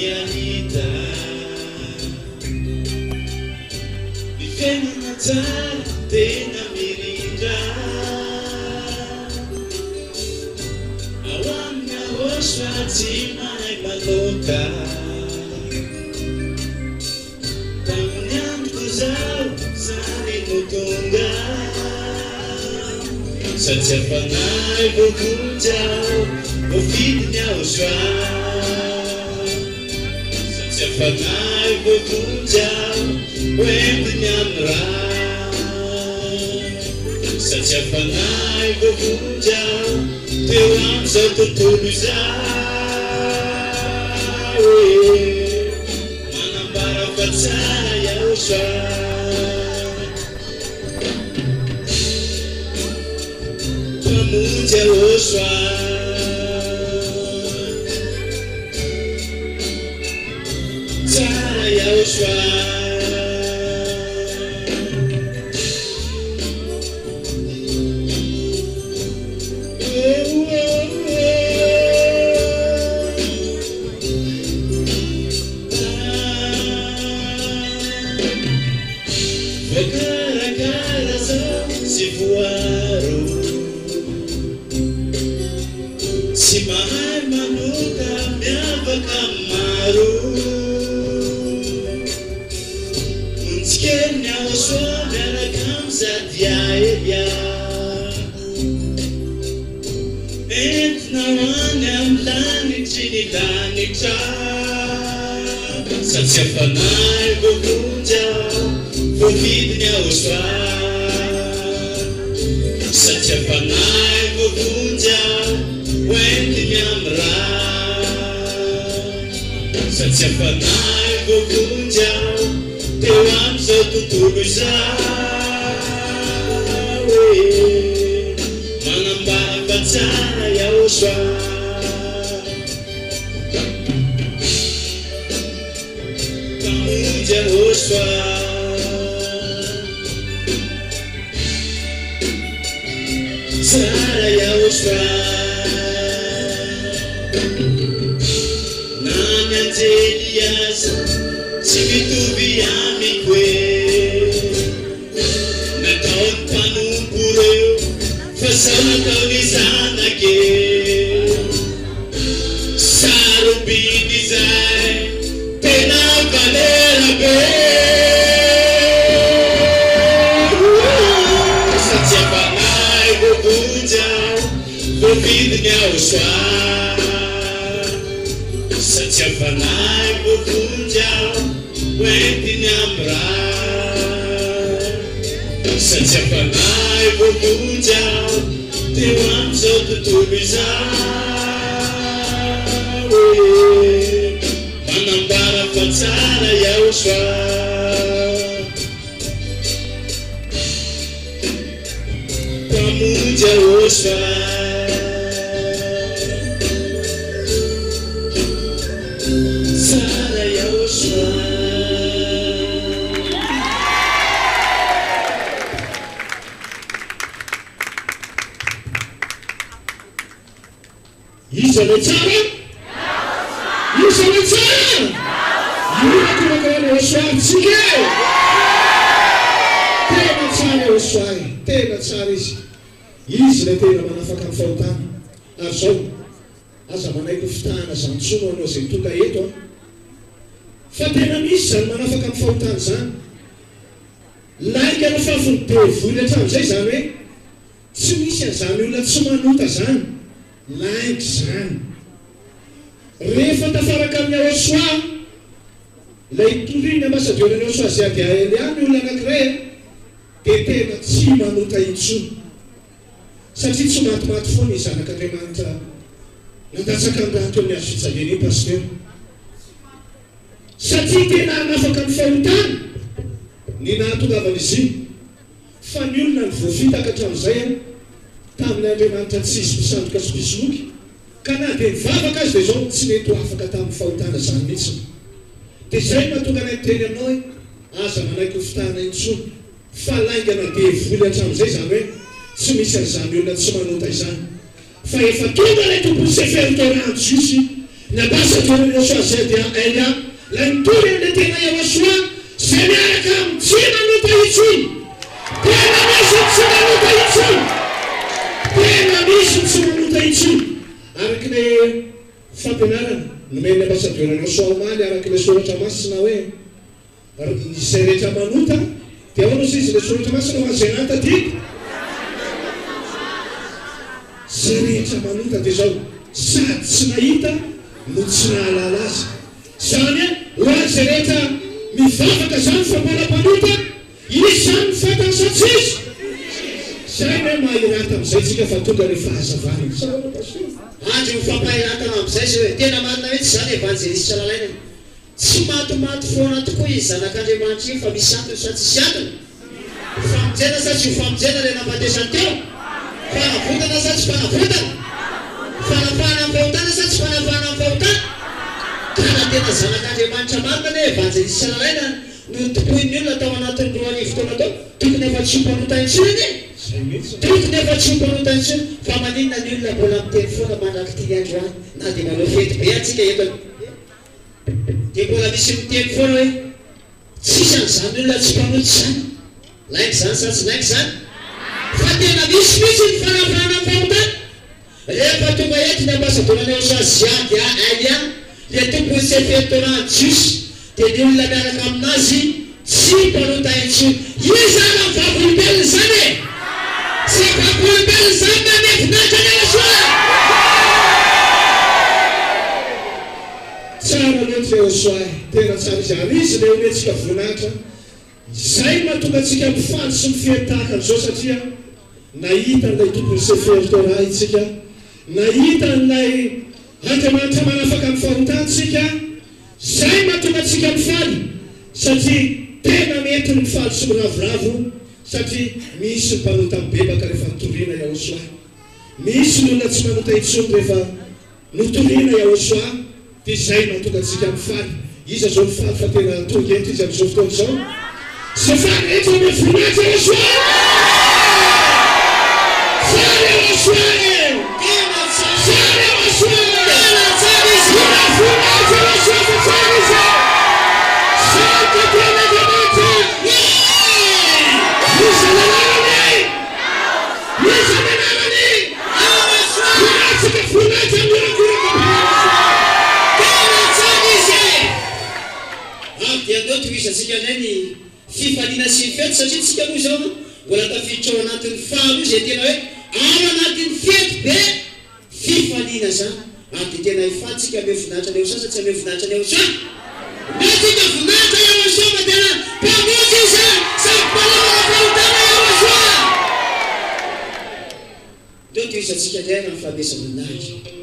nianita vifena tsara tena mirindra awamina hoso tsy mahay maloka tamin'ny androko zao zany no tonga satria fanay vokonjao vovidiny aho soa satria fanay vokonjao hoentiny amin'ny raha satria fanay vokonjao teo am'izao tontolo izao manambara fa tsara iaho soa pamonjy aho soa tsara iaho soa voakarakara zao sy voaro tsy mahay manoka miavaka maro onjikely ny aho soa miaraka am'izady aelya entina hoany amin'ny lanitry ny lanitra satria fanay vokonjao vovidiny aho soa satria fanay vokonjao hoentiny amin'ny raha satria fanay vokonjao teo am'izao tontolo izao manambara fa tsara iaho soa pamonjy aho soa tsara iaho soa nany anjely aza tsy mitovy amiko e nataony mpanompo reo fa zao nataony zanake sarobiny zay tena valera be satria fanay vokonjao vovidiny aho soa satria fanay vokonjao hoentiny amin'ny raha satria fanay vokonjao teo am'izao tontolo izao manambara fa tsara iaho soa pamonjy aho soa tsara iaho soa iza le tsara iza le tsara ionakomakana ho soatsika tena tsara ho soay tena tsara izy le tena manafaka amin'ny fahotana ary zao aza manaiko fitahana zantsono anao zay tonga eto fa tena misy zany manafaka amin'ny fahotana zany laika anao fafony be voly hatramin'izay zany hoe tsy misy an'izany olona tsy manota zany laika zany rehefa tafaraka amin'ny ao soa lay toriny ambassadeur any ao soa zay ady aely any olona anankiray dia tena tsy manota intsony satria tsy matimaty foana izanak'Andriamanitra nandatsaka andrato amin'ny azo fitsangeny pasteur satria tena anafaka amin'ny fahotana ny nahatongavana izy iny fa ny olona ny voafitaka hatramin'izay tamin'ny Andriamanitra tsy izy mpisandoka sy mpisoloky ka na dia mivavaka azy dia zao tsy mety ho afaka tamin'ny fahotana zany mihitsy dia zay mahatonga anay teny aminao hoe aza manaiky ho fitahana intsony fa laingana dia voly hatramin'izay zany hoe tsy misy an'izany olona tsy manota izany fa efa tonga ilay tompony seferitoranjo izy nabasa tuone Yoshua sedia enya la nturi ndetena ya Yoshua semiaraka mchina nutaichi tena mishi mchina nutaichi tena mishi mchina nutaichi arakne fapenara numene basa tuone Yoshua umali arakne surata masna we sereta manuta teono sisi le surata masna wa senata dik sereta manuta tezao sady tsy nahita no tsy nahalala azy zany hoazy rehetra mivavaka zany fampanam-panota izy zany mifatana sa tsisy zay hoe mahirata am'izay tsika fa tonga rehefa hazavana andro mifampahiratana am'izay zay hoe tena marina hoe tsy zany evangelista lalaina tsy matomaty foana tokoa izy zanak'Andriamanitra iny fa misy antony sa tsisy antony famonjena sa tsy ho famonjena le nampatesany teo fanavotana sa tsy fanavotana fanafana amin'ny fahotana sa tsy fanafana amin'ny fahotana kana tena zanak'Andriamanitra marina ne evangelista lalaina no tokoin'ny olona tao anatin'ny 2 arivo taona tao tokony efa tsy hompanota intsony tokony efa tsy hompanota intsony fa maninona ny olona mbola miteny foana mandraky ty andro any na dia manao fety be atsika eto dia mbola misy miteny foana hoe tsisy an'izany olona tsy mpanoty zany laiko zany sa tsy laiko zany fa tena misy ny fanafana amin'ny fahotana rehefa tonga eto ny ambasadorana Yoshua ziady alia le tompony sy fetoran jiosy dia ny olona miaraka aminazy tsy mpanota intsony io zany amin'ny vavolombelona zany e tsy vavolombelona zany manevinahitra ny Yoshua tsara loatra Yoshua tena tsara izy ary izy le ometsika voninahitra zay mahatonga atsika mifaly sy mifehy tahaka an'izao satria nahita n'ilay tompony sy fetoran itsika nahita n'ilay Andriamanitra manafaka amin'ny fahotantsika zay mahatonga atsika mifaly satria tena mety ny mifaly sy miravoravo satria misy mpanota mibebaka rehefa nitoriana Yoshua misy ny olona tsy manota intsony rehefa nitoriana Yoshua dia zay mahatonga atsika mifaly iza zao mifaly fa tena tonga eto izy amin'izao fotoana izao sy faly eto ame voninahitra Yoshua faly Yoshua Tsika neny fifaliana sy ny fety satria tsika moa zao mbola tafiditra ao anatin'ny falo izy tena hoe ao anatin'ny fety be fifaliana zany ary dia tena ifatsika ame voninahitra ny Yoshua sa tsy ame voninahitra ny Yoshua natsika voninahitra Yoshua fa tena mpamonjy izy sady mpanao fahotana Yoshua teo to isatsika ndray amin'ny famesa voninahitra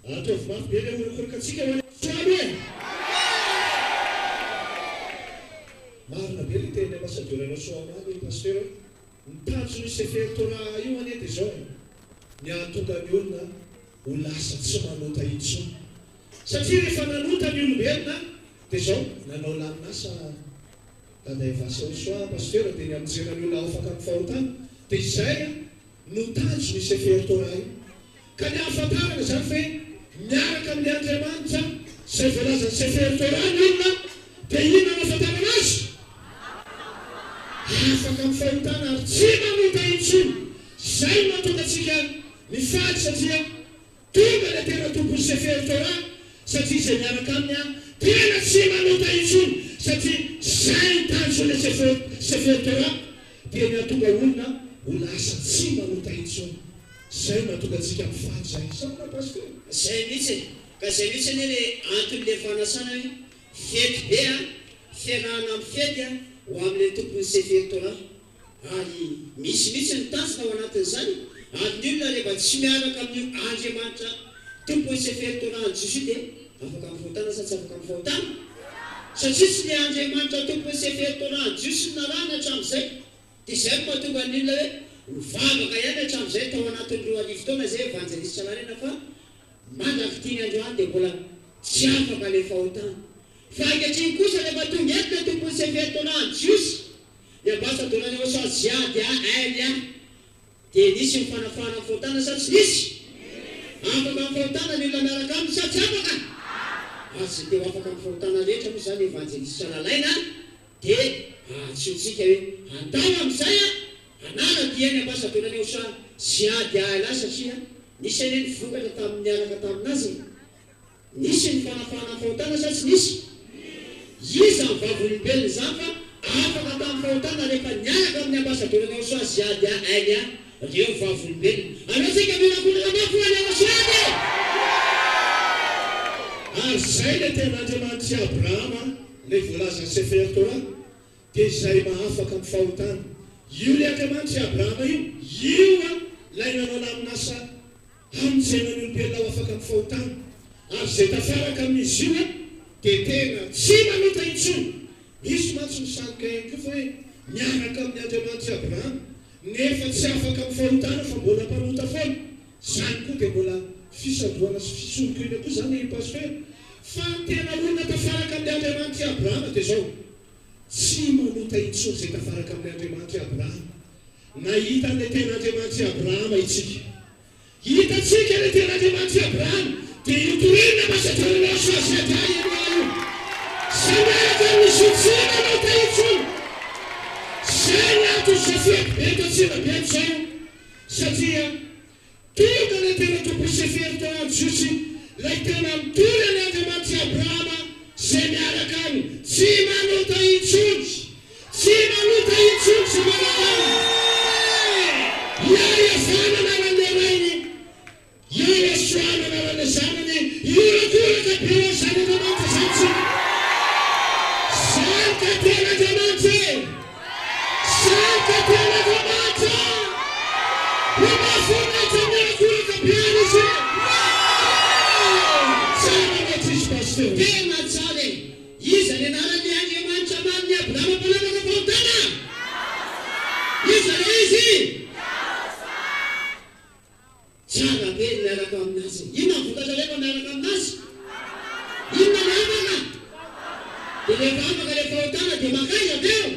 Atovy mafy be le morokorikatsika ho soabe marina be le teny ambassadeur soamabe pasteur mitanjo ny sefertora io ane dia zao miantoka ny olona ho lasa tsy manota intsony satria rehefa nanota ny olombelona dia zao nanao laminasa tandavasa ho soa pasteur dia ny amin'izay ny olona afaka amin'ny fahotana dia izay no tanjo ny sefertora io ka ny ahafantarana zany fe miaraka amin'ny Andriamanitra izay voalaza ny sefertora ny olona dia ino ahafantarana azy afaka amin'ny fahotana ary tsy manota intsony izay mahatonga antsika mifaly satria tonga le tena tompony sefertora satria izay miaraka aminy tena tsy manota intsony satria izay tanjo le sefertora dia mihatonga olona ho lasa tsy manota intsony zay mahatonga antsika mifaly zay samana pasteur zay mihitsy ka zay mihitsy anie le anton'le fanasana fety be fiarahana amin'ny fety ho amin'le tompony sefertora ary misy mihitsy ny tanjona ao anatin'izany ary ny olona rehefa tsy miaraka amin'ny Andriamanitra tompony sefertora androso dia afaka mifahotana sa tsy afaka mifahotana satria tsy ny Andriamanitra tompony sefertora androso narana hatramin'izay dia zay mahatonga ny olona hoe mivavaka ihany hatramin'izay tao anatin'ny 2 arivo taona zay evanjelista Larena fa mandraky tiany androany dia mbola tsy afaka le fahotana fa ankehitriny kosa rehefa tonga eto le tompony sefertora androso ny ambassadorany ao sa ziady aily dia nisy mifanafana fahotana sa tsy nisy afaka mifahotana ny olona miaraka aminy sa tsy afaka azy dia afaka mifahotana rehetra moa zany evanjelista Lalaina dia antsointsika hoe andao amin'izay anaradiany ambassadorany ao sa ziady aily satria nisy ane ny vokatra tamin'ny miaraka taminazy nisy ny fanafana fahotana sa tsy nisy izy amin'ny vavolombelona zany fa afaka tamin'ny fahotana rehefa niaraka amin'ny ambasadorana soaziady ainy reo vavolombelona anatsika milakolana mafo any amasoady ary zay le ten'Andriamanitra Abrahama le voalazany Sefer Torah dia izay mahafaka amin'ny fahotana io le Andriamanitra Abrahama io lay nanao laminasa hamonjenany olombelona ho afaka amin'ny fahotana ary zay tafaraka amin'izy io dia tena tsy manota intsony. Misy mantsy misanika ihany koa fa hoe miaraka amin'ny Andriamanitra Abrahama nefa tsy afaka amin'ny fahotana fa mbola mpanota foana. Zany koa dia mbola fisadoana sy fisolokiana koa zany pasteur. Fa tena olona tafaraka amin'ny Andriamanitra Abrahama dia zao tsy manota intsony zay tafaraka amin'ny Andriamanitra Abrahama. Nahita le tena Andriamanitra Abrahama itsika. Hitatsika le tena Andriamanitra Abrahama dia iotorina masadorana soaziady ianao. Sanaraka misy tsy manota intsony. Zay ny antony safiako eto atsirabeto zao satria tonga le tena tompo Sefer Torah jiosy lay tena mitory ny Andriamanitra Abrahama zay miaraka aminy tsy manota intsony. Tsy manota intsony sy manota iarafana naran'ny rainy iarasoana naran'ny zanany iorakoraka be zany Andriamanitra zany tsy sanka tena Andriamanitra sanka tena Andriamanitra homafonatra miarakoraka be izy tsara matsisy pasteur tena tsara iza le naran'ny Andriamanitra man'ny Abrahama mpananaka fahotana iza le izy tsara be miaraka aminazy. Inona vokatra rehefa miaraka aminazy? Inona ny afaka? Dia rehefa afaka le fahotana dia makaiza aveo.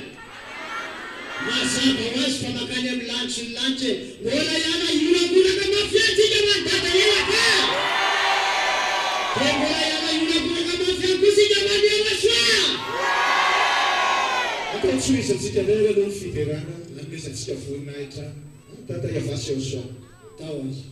Mazava ho azy fa makany amin'ny lanitry ny lanitra mbola iala ionagonaka mafia antsika mandada elaka. Dia mbola iala ionagonaka mafia koa sika mandeha soa. Atao tsoisantsika aloha ny fiderana namesantsika voninahitra tata iavasy ao soa tao azy.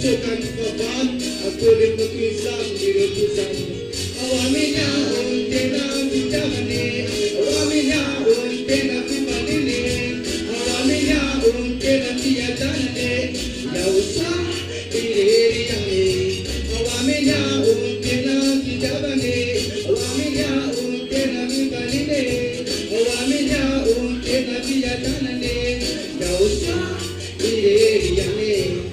Tukan papan aku diputuskan diputuskan awaminya untena vitamine awaminya untena vitamine awaminya untena tiadane ya usah diriane awaminya untena vitamine awaminya untena vitamine awaminya untena tiadane ya usah diriane.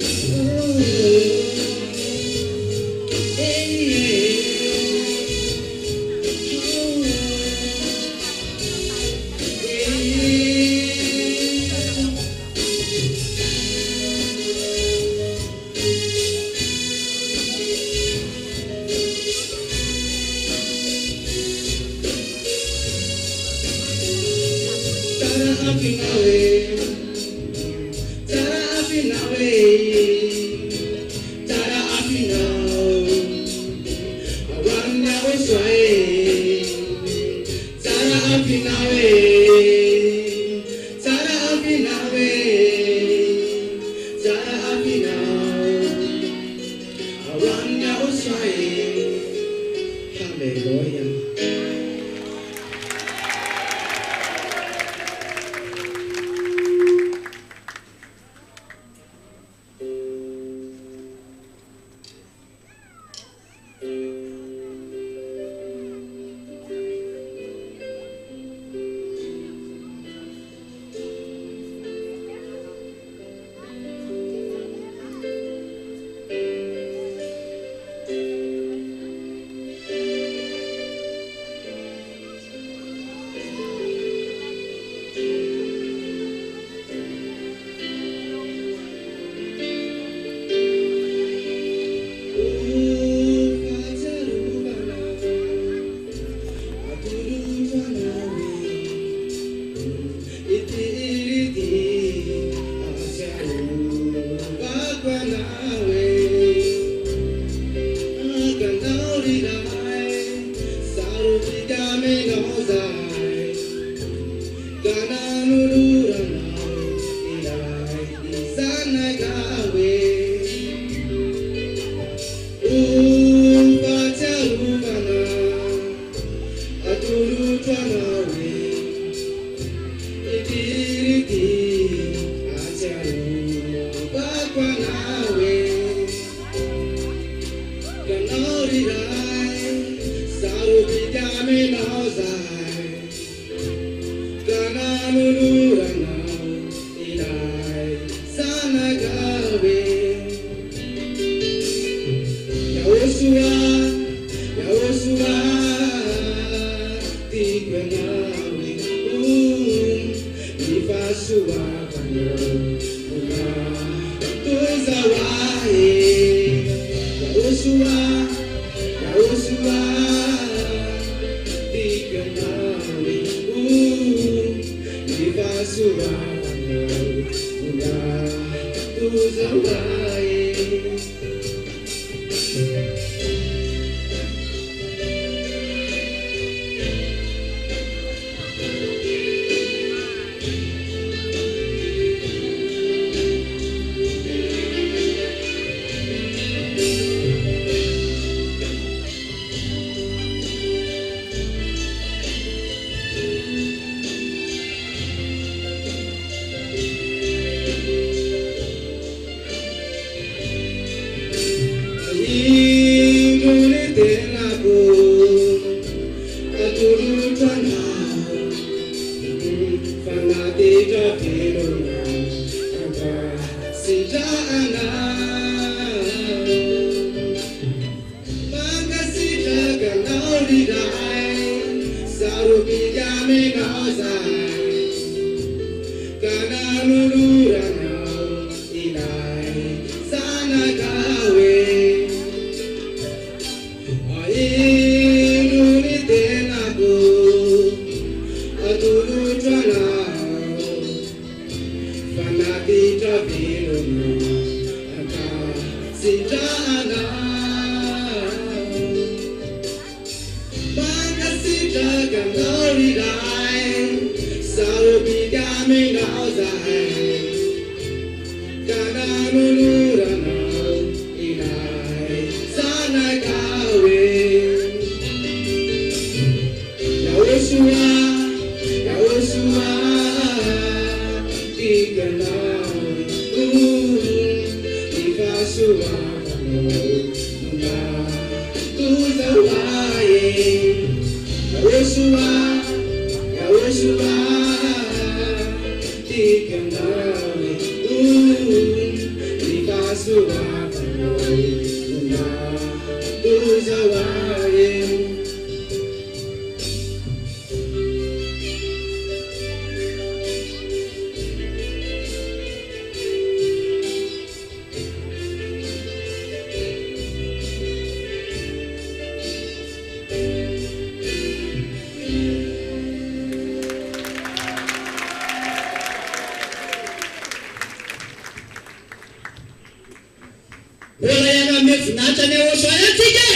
voninahitra ny Aosoa antsika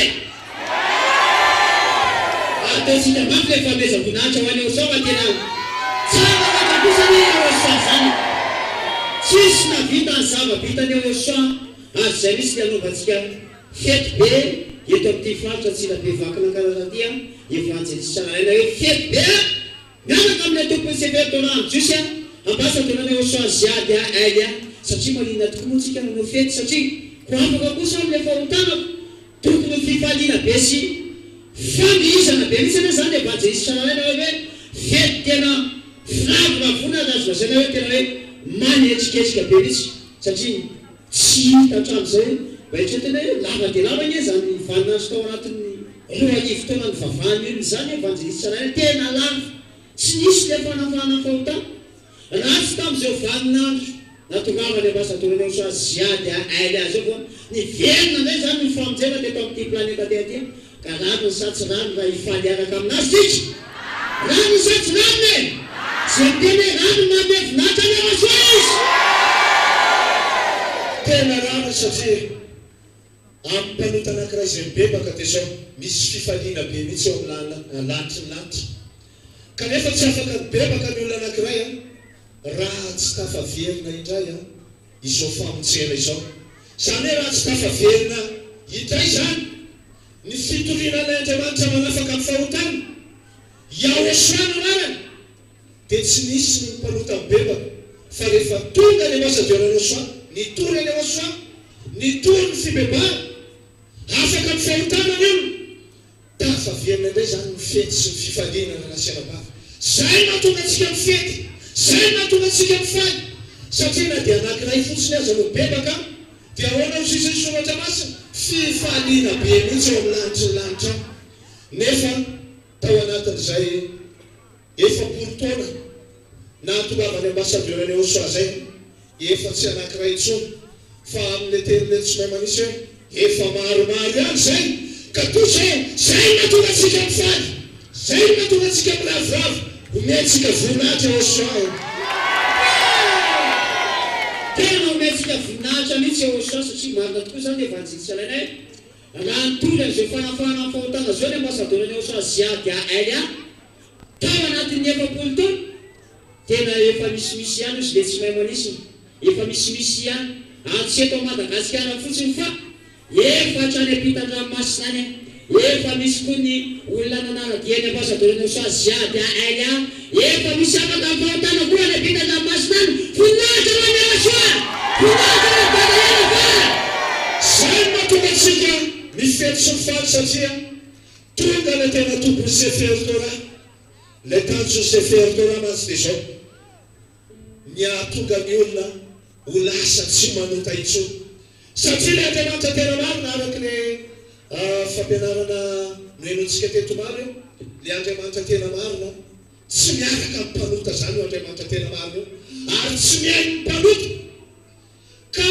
ataontsika mafy le fameza voninahitra ho any Aosoa tena tsara ohatra kosa ny Aosoa zany tsisy navita ny zava-vita ny Aosoa ary zay misy ny anaovantsika fety be eto amin'ity faritra Antsirabe vakina Ankaran'Adia evanjelisy Salalaina hoe fety be miaraka amin'ny tompony Severtona Jiosy ambassadeur ny Aosoa ziady aily satria malina tokoa moa tsika nanao fety satria ko afaka kosa amin'ilay fahotana tokony fifaliana be sy famihizana be mihitsy zany evanjelisy Salalaina hoe fety tena firavonavona azo lazaina hoe tena hoe manetsiketsika be mihitsy satria tsy hita hatramin'izay mba hitsa tena hoe lava dia lava iny zany vaninandro tao anatin'ny 2 arivo taona ny vavahany iny zany evanjelisy Salalaina tena lava tsy nisy le fanafahana fahotana raha tsy tamin'izao vaninandro natongavany ambassadeur ny Aosoa ziady aily azy eo ny verina ndray zany ny famonjena teto amin'ity planeta teaty ka rano ny satsy rano raha hifaly araka aminazy tika rano ny satsy ranone zay tena rano manome voninahitra ny Aosoa izy tena rano satria amin'ny mpanota anankiray izay mibebaka dia zao misy fifaliana be mihitsy eo amin'ny lanitry ny lanitra kanefa tsy afaka mibebaka ny olona anankiray raha tsy tafaverina indray izao famonjena izao zany hoe raha tsy tafaverina indray zany ny fitorinan'Andriamanitra manafaka amin'ny fahotana Aosoa no anarany dia tsy nisy ny mpanota mibebaka fa rehefa tonga ny ambassadeur ny Aosoa nitory ny Aosoa nitory ny fibebahana afaka amin'ny fahotanany io tafaverina indray zany ny fety sy ny fifaliana na nasiana-bava zay mahatonga antsika mifety zay mahatonga antsika mifaly satria na dia anankiray fotsiny aza no bebaka dia ahoana ho sisa ny soratra masina fifaliana be mihitsy eo amin'ny lanitry ny lanitra nefa tao anatin'izay efapolo taona nahatongavany ambassadeur ny Aosoa zay efa tsy anankiray intsony fa amin'ny tenile tsy mahay manisy hoe efa maromaro ihany zay ka toy zao zay mahatonga antsika mifaly zay mahatonga antsika miravoravo omentsika voninahitra Aosoa tena omentsika voninahitra mihitsy Aosoa satria marina tokoa zany evanjelisy Salalaina raha nitory an'izao fanafahana amin'ny fahotana zao ny ambassadeur ny Aosoa ziady aily tao anatin'ny efapolo taona tena efa misimisy ihany izy le tsy mahay manisy efa misimisy ihany tsy eto Madagasikara fotsiny fa efa hatrany ampitan-dranomasina any efa misy koa ny olona nanaradiany ambassadeur ny Aosoa ziady aily efa misy afaka amin'ny fahotana koa ny ampitan-dranomasina any voninahitra ho an'ny Aosoa voninahitra ho Badaela fa zay mahatonga antsika mifety sy mifaly satria tonga le tena tompony Sefertora le tanjo Sefertora mazy dia zao miahatonga ny olona ho lasa tsy manota intsony satria le Andriamanitra tena marina araka le fampianarana noenontsika teto maro eo le Andriamanitra tena marina tsy miaraka amin'ny mpanota zany io Andriamanitra tena marina io ary tsy mihainy mpanota ka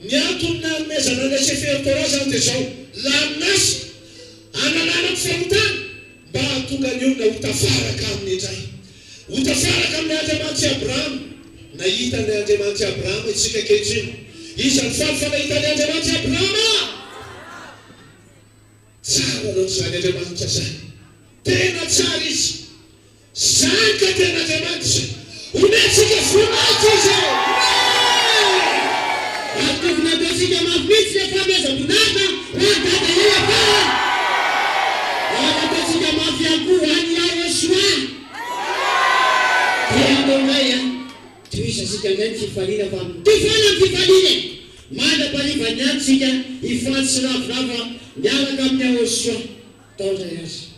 ny antony nanomezana le Sefertora zany dia zao laminasy analanako fahotana mba hahatonga ny olona ho tafaraka aminy indray ho tafaraka amin'ny Andriamanitra Abrahama nahita ny Andriamanitra Abrahama itsika ankehitriny izany falifa nahita ny Andriamanitra Abrahama tsara loatra zany Andriamanitra zany tena tsara izy zany ka tena Andriamanitra omentsika voninahitra zao atokona ataontsika mafy mihitsy le fameza voninahitra ho Badaela fa ataontsika mafy ihany koa ho an'ny Aosoa dia ataonay toisasika indray ny fifaliana fa tifana ny fifaliana mandra-palivany ihany tsika hifaly sy ravorava miaraka amin'ny Aosoa taondray azy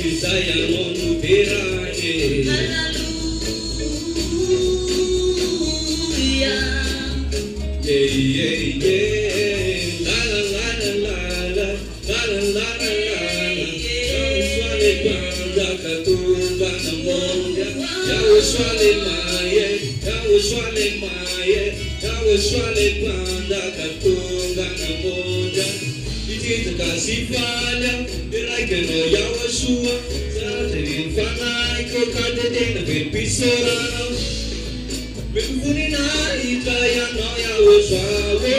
izay anao no terane. Hallelujah. Yeah, yeah, yeah. La la la la la la la la la la. Swale kwanda katunga na monja. Yawe swale maye, yawe swale maye, yawe swale kwanda katunga na monja. Itinta kasifanya, ilaikeno yawe sua. Sateri fanai ko kadete na bepisorano. Mekufuni na itaya no yawe swawe.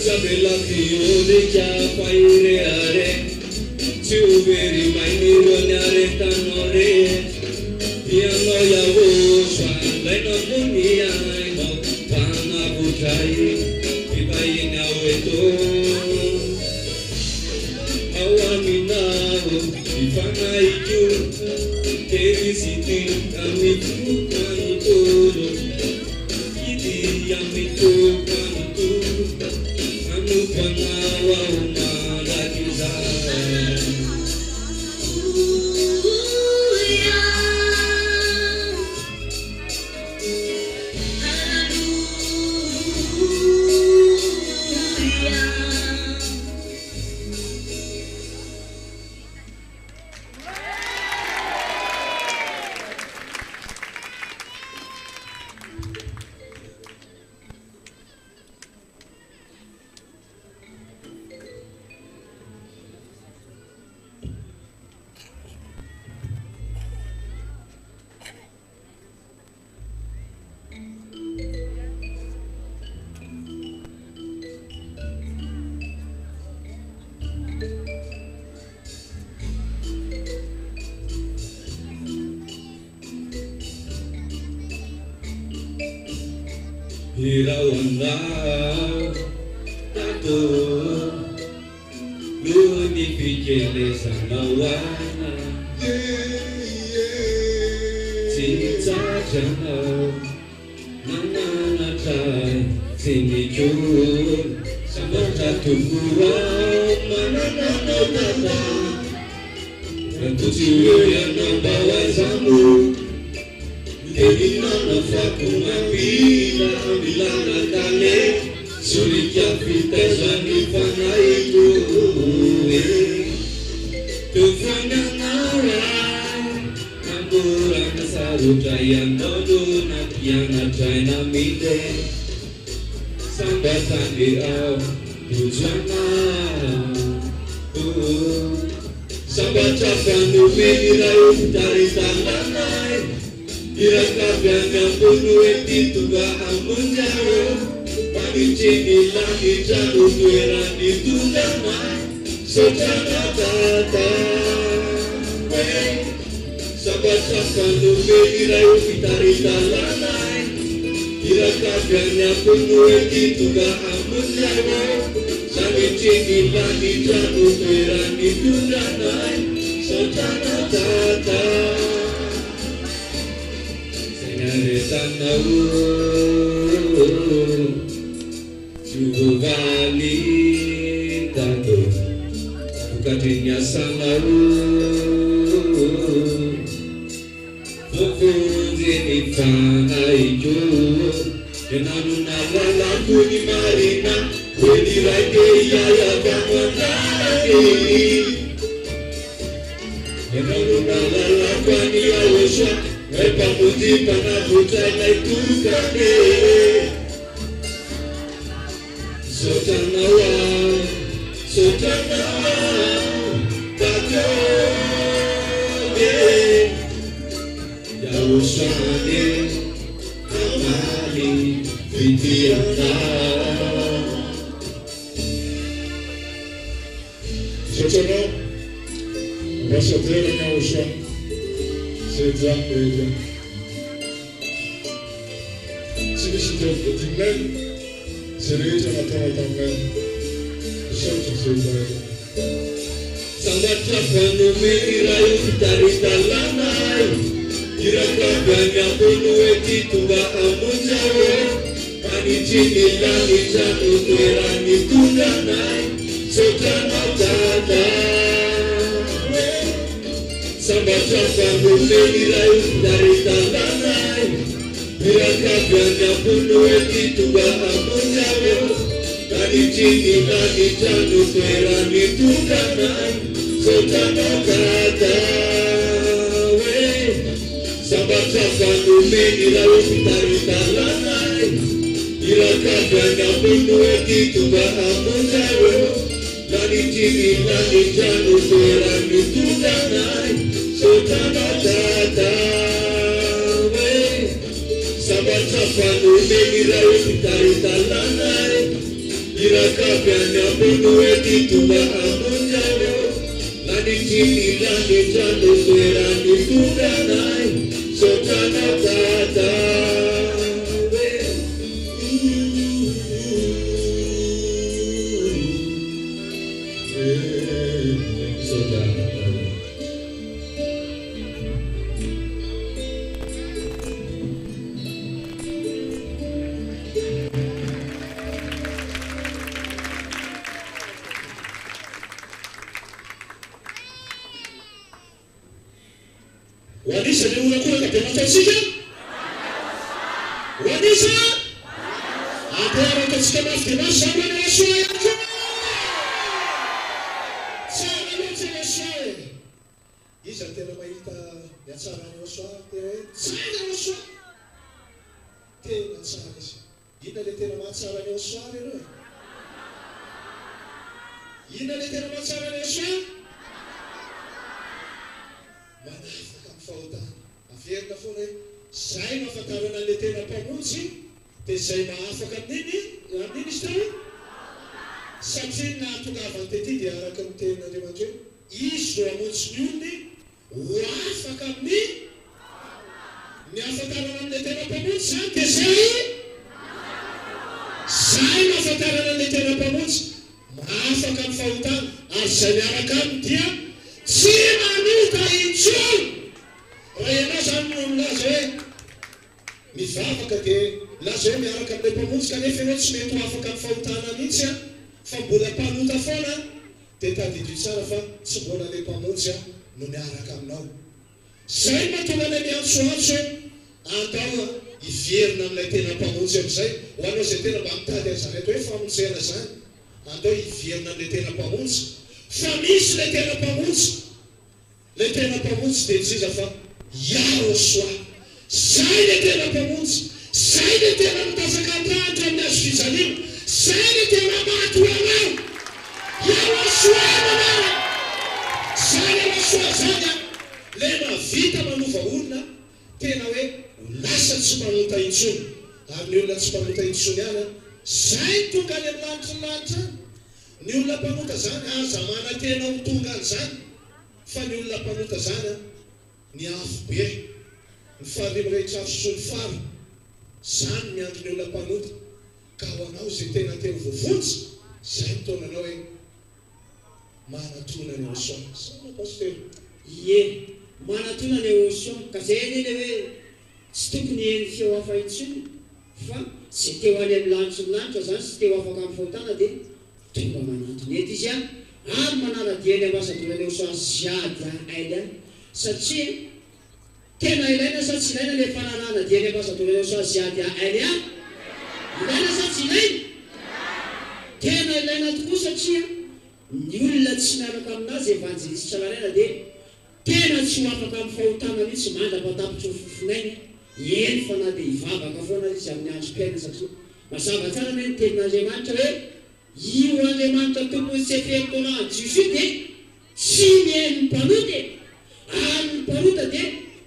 Sabela kiyo de kya paire are, chuberi mainiro nyare tanore, piano ya wosha, leno dunia ino, pana bukai, ibai na weto, awaminao, ifana iku, keri siti, amitu kanutoro, iti amitu kanutoro. Pangawa umalakiza. Hirawanda tato luni fikele sanawana Cinta jana Nana chai Sinikul Samanta tukura Manana tata Rantusiwe ya nambawa zamu Elina nafaku mapila Milana kane Sulikia fiteza nifana itu Tufanya nawa Nambura nasaru Jaya nodu Nakiana China mide Sambatan di au Tujana Sambatan numeni rayu Dari tandanai Irakabyan yang penuh itu gak amunjaro Panincini lagi jauh tueran itu damai Secara tata Sabat-sabat lumeni rayu fitari talanai Irakabyan yang penuh itu gak amunjaro Panincini lagi jauh tueran itu damai Secara tata Sanau Juvali tato Bukatinya sanau Fufuzi nifana ijo Denanu nawala kuni marina Weni rake yaya bangwanake Denanu nawala kwani awosha Epa muti pana butana itukane Sotanawa Tato Yausane Kamali Fitiana Sotono, basta terra mia uscia, se già vede. Si visita di me, se regia la tua tammen, sotto se vede. Sambatta quando mi rai dall'anai, Irakabanya bunu ekituba amunjawe, Anijini lani janu tuerani tundanai, Sotana tata. Sambatta quando mi rai dall'anai, Irakabanya bunu ekituba amunjawe, Anijini lani janu tuerani tundanai, Sotana tata. Sabata quando meni la utarita lanai, Irakabanya bunu ekituba amunjawe, Nanijini nanijanu tuerani tundanai, Sotana tata. Sabata quando meni la utarita lanai, Irakabanya bunu ekituba amunjawe, Nanijini nanijanu tuerani tundanai, Sotana tata. Sotana tata. Wanisa ni unakula kapema tasika? Wanisa? Apora katika maftima shamba na washuwa yako? Sana yote washuwa. Isa tena maita ya sana ni washuwa. Sana washuwa. Tena sana isi. Ina le tena matsara ni washuwa leno. Ina le tena matsara ni washuwa. Fahotana averina foana zay mahafantarana le tena mpamonjy dia zay mahafaka amin'iny izy tao satria nahatongavany tety dia araka amin'ny tenin'Andriamanitra hoe izy ro hamonjy ny olony ho afaka amin'ny ny ahafantarana amin'le tena mpamonjy zany dia zay mahafantarana le tena mpamonjy mahafaka amin'ny fahotana ary zay miaraka aminy dia tsy manota intsony. Raha ianao zany no milaza hoe mivavaka dia laza hoe miaraka amin'ilay mpamonjy kanefa ianao tsy mety ho afaka amin'ny fahotana mihitsy fa mbola mpanota foana dia tadidio tsara fa tsy mbola ilay mpamonjy no miaraka aminao. Zay mahatonga ilay miantsoantso atao hiverina amin'ilay tena mpamonjy amin'izay ho anao izay tena mba mitady azareto hoe famonjena zany andao hiverina amin'ilay tena mpamonjy fa misy ilay tena mpamonjy. Le tena mpamonjy dia ntsiza fa Yahoshua, zay le tena mpamonjy, zay le tena mitazaka andrahatra amin'ny azo fijaliana, zay le tena maty anao. Yahoshua manara. Zay Yahoshua zany le mahavita manova olona tena hoe lasa tsy manota intsony. Ary ny olona tsy manota intsony ihany zay tonga any amin'ny lanitra ny olona mpanota zany aza manantena ho tonga an'izany. Fa ny olona mpanota zany ny afo be ny fahalemrehetra afo sy ny fary zany miandro ny olona mpanota ka ho anao izay tena teo voavonjy zay mitonanao hoe manatona ny Yahoshua. Sana pasteur Ie manatona ny Yahoshua ka zay eny hoe tsy tokony eny feo hafa intsony fa tsy teo any amin'ny lanitra ny lanitra zany tsy teo afaka amin'ny fahotana dia tonga manatona eto izy any ary manaradiany ambasadorany Yahoshua ziady ainy any satria tena ilaina sa tsy ilaina le fanarana diany ambasadorany Yahoshua ziady ainy any? Ilaina sa tsy ilaina? Tena ilaina tokoa satria ny olona tsy miaraka aminazy evanjelista Tsalaraina dia tena tsy ho afaka amin'ny fahotana mihitsy mandrapatapitra ho fofinainy eny fa na dia hivavaka foana izy amin'ny androm-piaina satria mazava tsara ny tenin'Andriamanitra hoe io Andriamanitra tompony tsy efetorana jiosy dia tsy mihaino mpanota ary ny mpanota dia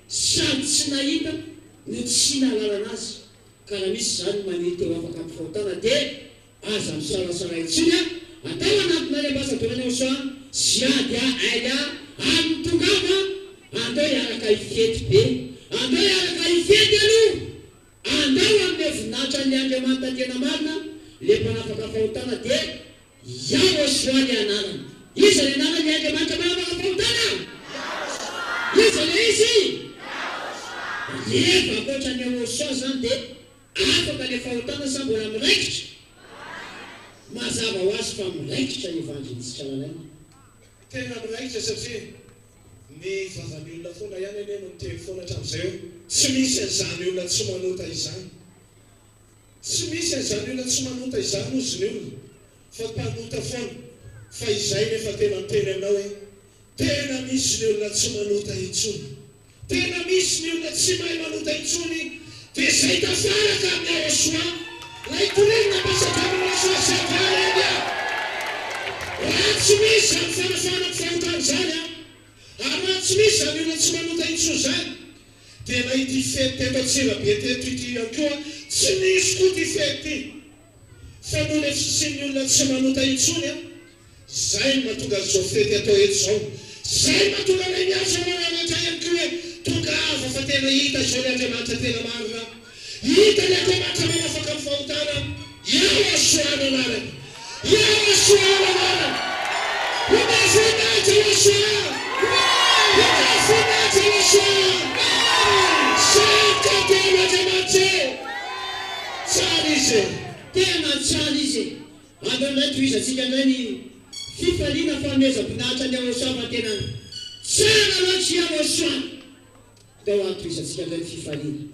sady tsy nahita no tsy nahalalana azy ka raha misy zany manety eo afaka amin'ny fahotana dia aza misarasara intsony atao anatina le mbasa tonany osoa ziady aia amin'ny tongava andao iaraka ifety be andao iaraka ifety aloha andao amin'ny voninahitra ny Andriamanitra tena marina le mpanafaka fahotana dia Yahoshua ny anarany. Iza ny anarany Andriamanitra mpanafaka fahotana? Iza le izy? Rehefa ankoatra ny Yahoshua zany dia afaka le fahotana sa mbola miraikitra mazava ho azy fa miraikitra ny evangelisitra lalàna. Tena miraikitra satria ny vavan'ny olona foana ihany eny no miteny foana hatramin'izay eo. Tsy misy an'izany olona tsy manota izany. Tsy misy an'izany olona tsy manota izany ozy ny olona fa mpanota foana. Fa izay nefa tena miteny aminao hoe tena misy ny olona tsy manota intsony. Tena misy ny olona tsy mahay manota intsony dia izay tafaraka amin'ny Yahoshua. Lay torinina pasaka amin'ny Yahoshua sy avara eny a. Raha tsy misy zany fanafana fahotana zany a, ary raha tsy misy zany olona tsy manota intsony zany dia na ity fety teto Antsirabe teto ity ihany koa tsy misy koa ity fety ity. Fa noho le fisian'ny olona tsy manota intsony a, zay mahatonga zao fety atao eto zao. Zay mahatonga ilay miasa rehetra ihany koa hoe tonga ava fa tena hita zao le Andriamanitra tena marina. Hita le Andriamanitra manafaka amin'ny fahotana. Yahoshua ny anarany. Yahoshua ny anarany. Voninahitra Yahoshua. Voninahitra Yahoshua. Saka tena Andriamanitra. Tsara izy. Tena tsara izy. Andao indray tohizatsika indray ny fifaliana fanomezam-boninahitra ny Yahoshua fa tena tsara loatra Yahoshua. Tao antohizatsika indray ny fifaliana.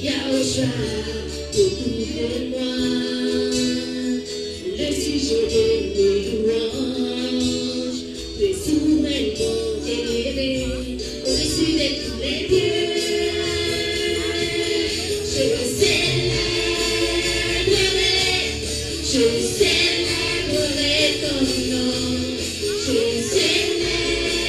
Yahoshua, pour tout pour moi, le je donne mes louanges, tu es souverainement élevé au-dessus de tous les dieux. Je célébrerai ton nom, je célébrerai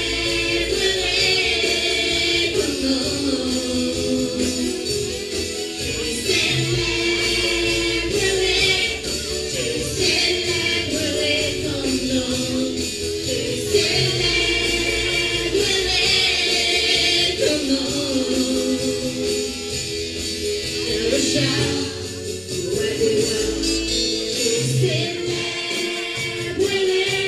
ton nom.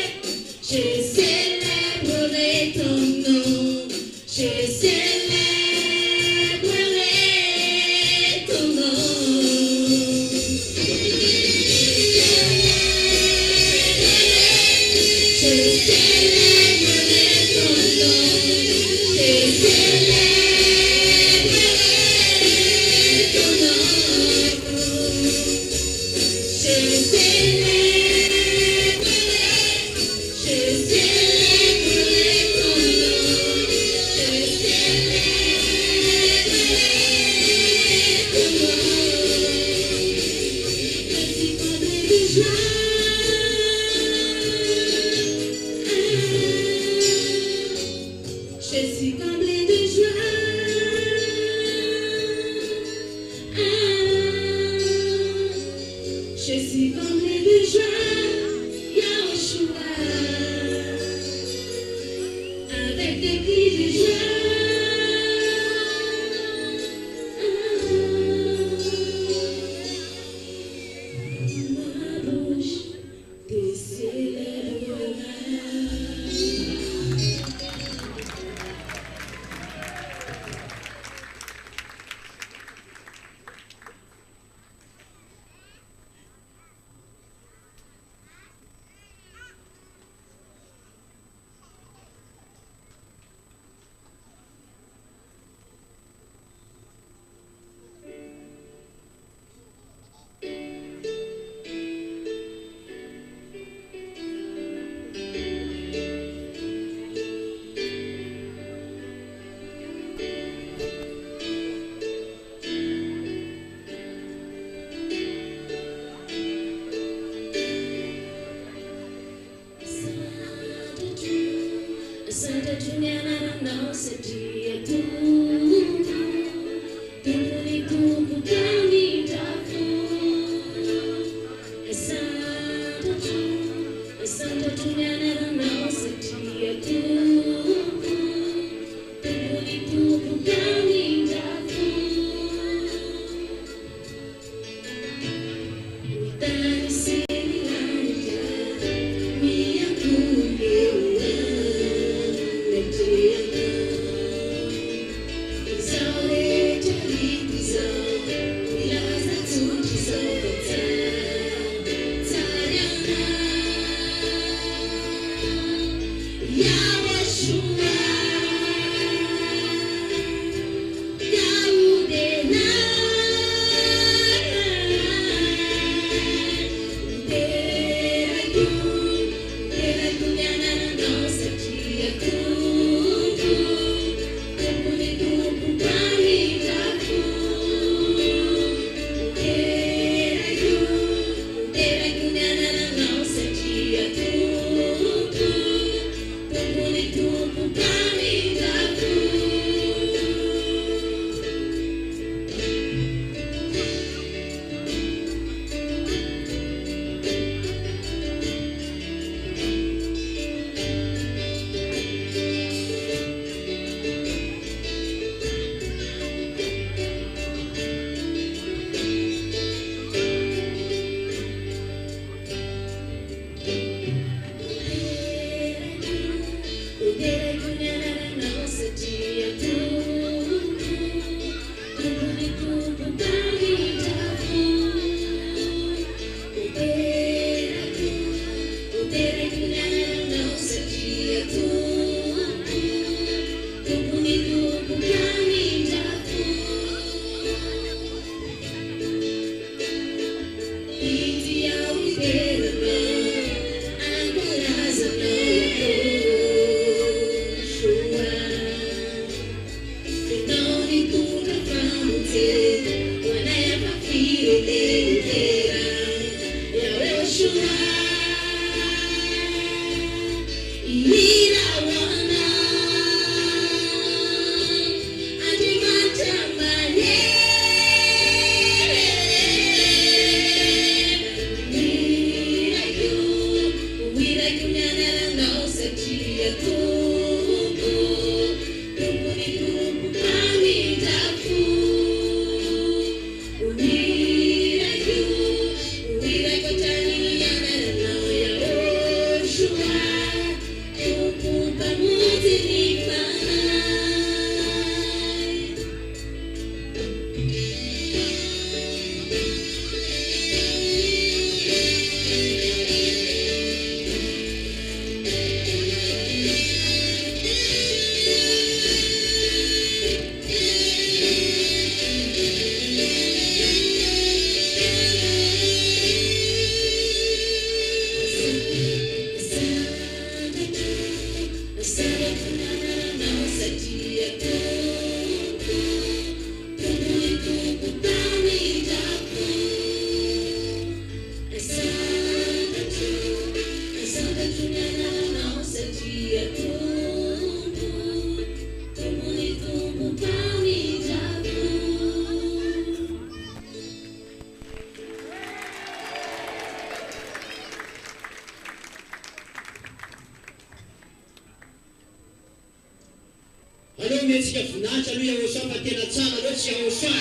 Metsika voninahitra aloha Yahoshua fa tena tsara loatra Yahoshua.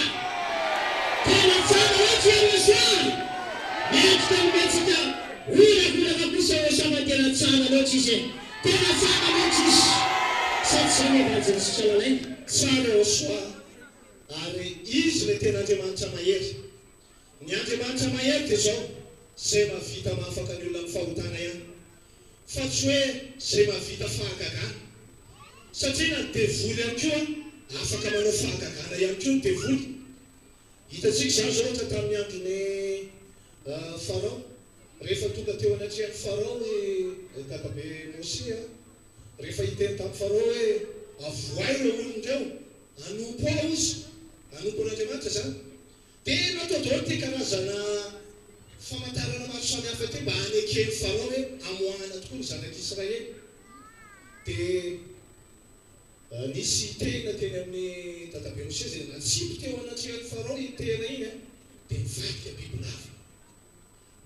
Tena tsara loatra Yahoshua. Metsika metsika hulahulaka kosa Yahoshua fa tena tsara loatra izy. Tena tsara loatra izy. Sady samy evangeliste Salalaina. Tsara Yahoshua. Ary izy le tena Andriamanitra mahery. Ny Andriamanitra mahery dia zao zay mahavita mahafaka ny olona amin'ny fahotana ihany. Fa tsy hoe zay mahavita fahagagana. Satria na devoly ihany koa afaka manao fahagagana ihany koa ny devoly. Hitantsika izany zao ohatra tamin'ny andron'ny Farao. Rehefa tonga teo anatrehan'ny Farao dadabe Mosia, rehefa hiteny tamin'ny Farao hoe avoay ireo olondreo, hanompo ao izy, hanompo an'Andriamanitra zany. Dia natao daholo ty karazana famantarana maro samihafa ty mba hanekeny Farao hoe amoahana tokoa ny zanak'Israely. Dia nisy tena teny amin'ny dadabe Mosia zay natsipo teo anatrehan'ny Farao iny tena iny dia nivadika bibilava.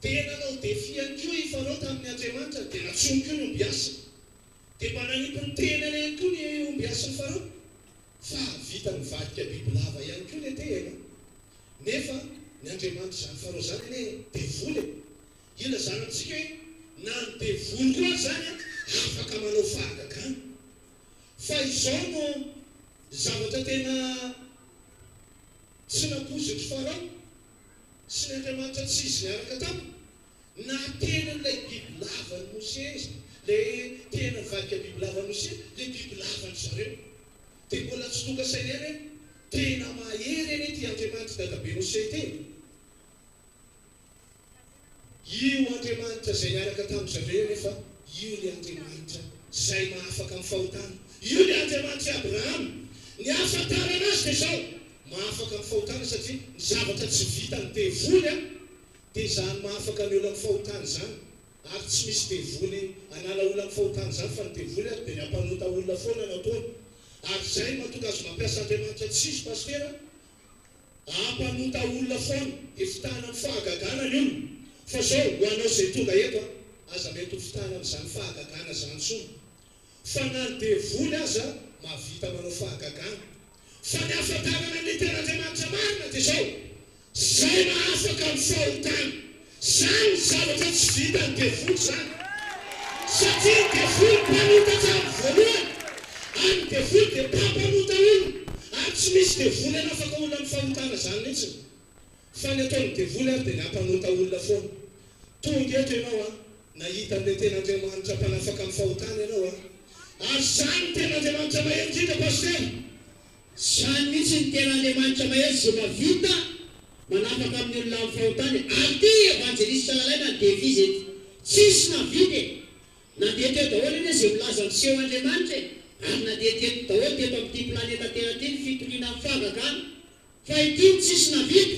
Tena nao defi ihany koa i Farao tamin'ny Andriamanitra dia natsomy koa ny ombiasa. Dia mba nanipy ny tenany ihany koa ny ombiasan'ny Farao. Fa vita nivadika bibilava ihany koa ny tena. Nefa ny Andriamanitra zany Farao zany ane devoly. Ina zany antsika hoe na ny devoly koa zany afaka manao fahagagana. Fa izao no zavatra tena tsy nampozitry Farao sy ny Andriamanitra tsy izy niaraka taminy. Na tena ilay bibilavany Mosia izy, ilay tena nivadika bibilavany Mosia, ilay bibilavany zareo. Dia mbola tsy tonga saina eny tena mahery eny ty Andriamanitra dadabe Mosia teny. Io Andriamanitra zay niaraka tamin'ny zareo nefa io le Andriamanitra zay mahafaka amin'ny fahotana. Io le Andriamanitra Abraham. Ny ahafantarana azy dia zao mahafaka amin'ny fahotana satria ny zavatra tsy vita ny devoly dia zany mahafaka ny olona amin'ny fahotana zany. Ary tsy misy devoly anala olona amin'ny fahotana zany fa ny devoly dia ny hampanota olona foana no ataony. Ary zay mahatonga azy mampiasa Andriamanitra tsisy pastera hampanota olona foana hifitahana amin'ny fahagagana ny olona. Fa zao ho anao zay tonga eto aza mety ho fitahana amin'izany fahagagana zany tsony. Fa na ny devoly aza mahavita manao fahagagana. Fa ny ahafantarana ny teran'Andriamanitra marina dia zao zay mahafaka amin'ny fahotana. Zany zavatra tsy vita ny devoly zany. Satria ny devoly mpanotatra amin'ny voalohany. Any devoly dia mpampanota olona. Ary tsy misy devoly any afaka olona amin'ny fahotana zany mihitsiny. Fa ny ataon'ny devoly ary dia ny hampanota olona foana. Tonga eto ianao nahita an'ilay ten'Andriamanitra mpanafaka amin'ny fahotana ianao ary zany ny ten'Andriamanitra mahery indrindra pastera. Zany mihitsy ny ten'Andriamanitra mahery zay mahavita manafaka amin'ny olona amin'ny fahotana. Ary ty evangeliste Salalaina ny devis ety tsisy navity. Nandeha teo daholo iny zay milaza miseho Andriamanitra ary nandeha teto daholo teto amin'ity planeta tena ty ny fitoniana amin'ny fahagagana. Fa ity tsisy navity.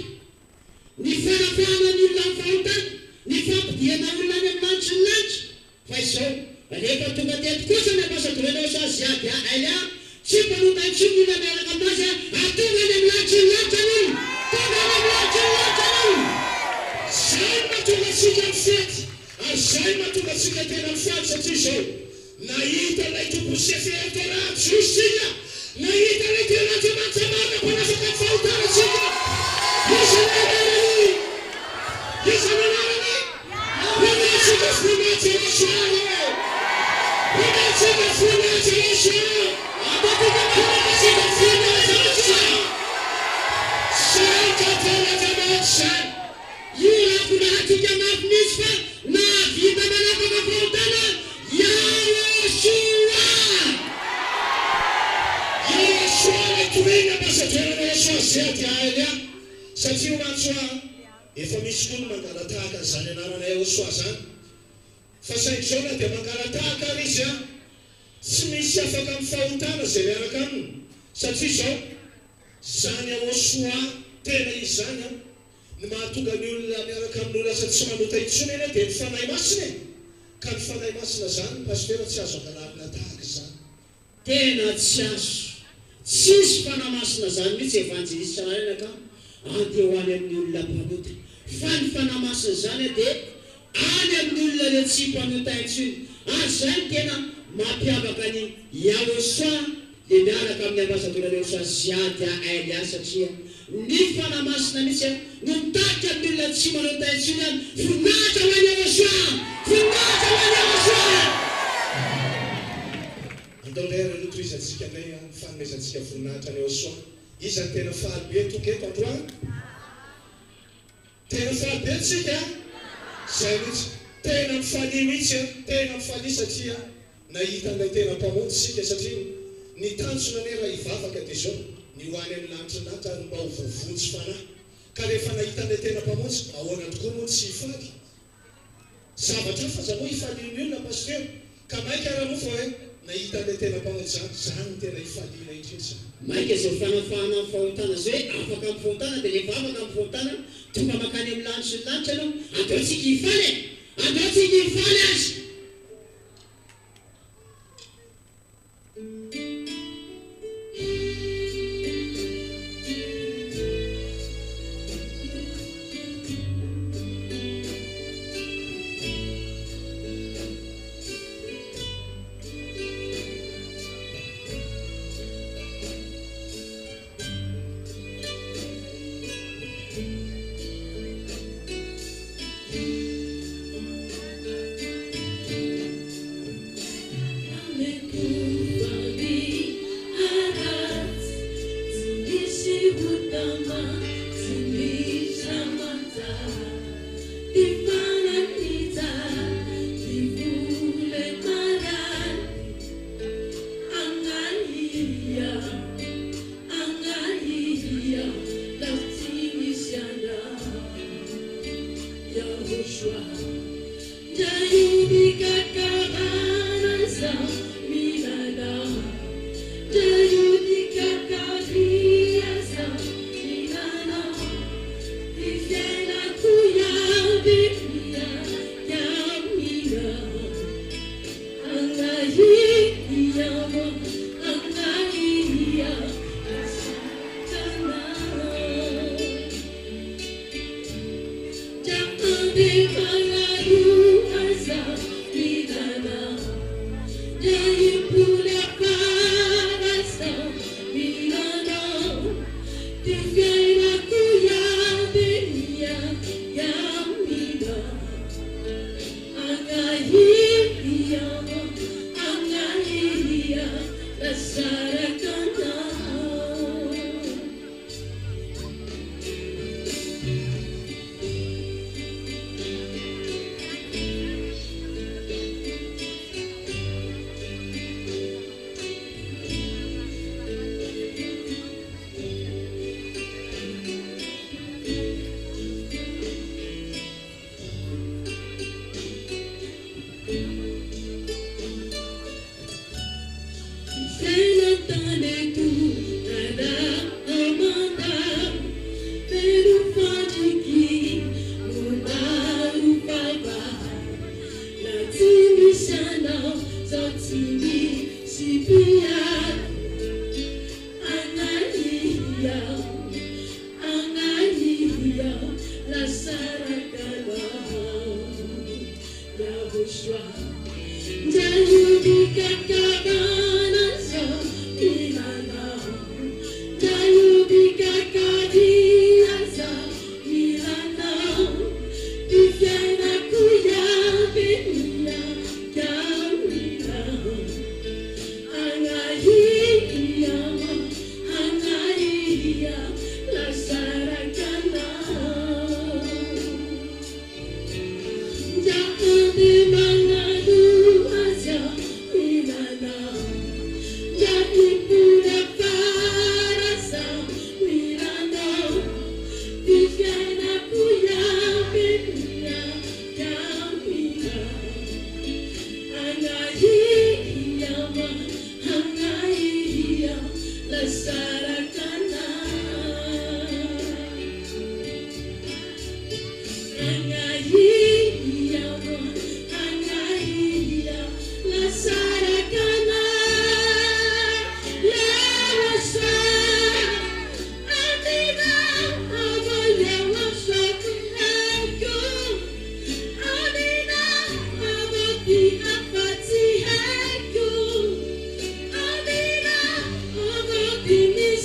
Ny fanafahana ny olona amin'ny fahotana, ny fampidiana olona any amin'ny lanitra ny lanitra. Fa izao rehefa tonga teto kosa ny ambasadorena sa ziady aila tsy mpanota intsony olona miaraka aminazy atonga any amin'ny lanitra ny lanitra ny olona. Tonga any amin'ny lanitra ny lanitra ny olona. Zany mahatonga antsika ny fety. Ary zay mahatonga tsika tena mifaly satria zao nahita ilay tompo-tsefertorat justia nahita ilay tena Andriamanitra mpanafaka ny fahotana tsika isananarany homentsika voninahitra lasoaro homentsika voninahitra lasoaro homentsika voninahitra lasoaro zay ka tena Andriamanitra zay io raha nahatonga mafy misy fa nahavita manafaka fahotana Yeshua tumenga basa tuelana Yeshua zety aelia satria mantsoa efa misy koa mangalatahaka zany anarana Yeshua zany fa saintsao na dia mangalatahaka izy a tsy misy afaka amin'ny fahotana zay miaraka aminy satria zao zany Yeshua tena izy zany a ny mahatonga ny olona miaraka amin'ny olona sady tsy manota intsony eny dia ny fanahy masina ka ny fanahy masina zany pastera tsy azo angalavina tahaka zany tena tsy azo tsisy fanahy masina zany mihitsy evanjelista renaka andeha ho any amin'ny olona mpanota fa ny fanahy masina zany dia any amin'ny olona le tsy mpanota intsony ary zany tena mampiavaka ny Yeshua dia miaraka amin'ny ambasadora Yeshua ziady aelia satria ny fanahy masina mihitsy no mitahika amin'ny olona tsy manota intsony any voninahitra ho any Yeshua voninahitra ho any Yeshua andao lera lotoizantsika nay fanomezantsika voninahitra ny Yeshua izany tena fahabe toka eto androany tena fahabe tsika zay mihitsy tena mifalia mihitsy tena mifalia satria nahita an'ilay tena mpamonjy sika satria ny tanjona nera ivavaka dia zao ny hoany amin'ny lanitra nata ary mba ho vovontsy fanahy ka rehefa nahita an'ilay tena mpamonjy ahoana tokoa moa tsy hifaly zavatra fa za moa hifalian'ny olona pastera ka maika raha moa fa hoe nahita an'ilay tena mpamonjy zany tena hifaliana indrindra maika zay fanafahana amin'ny fahotana zay afaka amin'ny fahotana dia rehefa afaka amin'ny fahotana tonga makany amin'ny lanitra ny lanitra anao andeotsika hifaly andeotsika hifaly azy Give me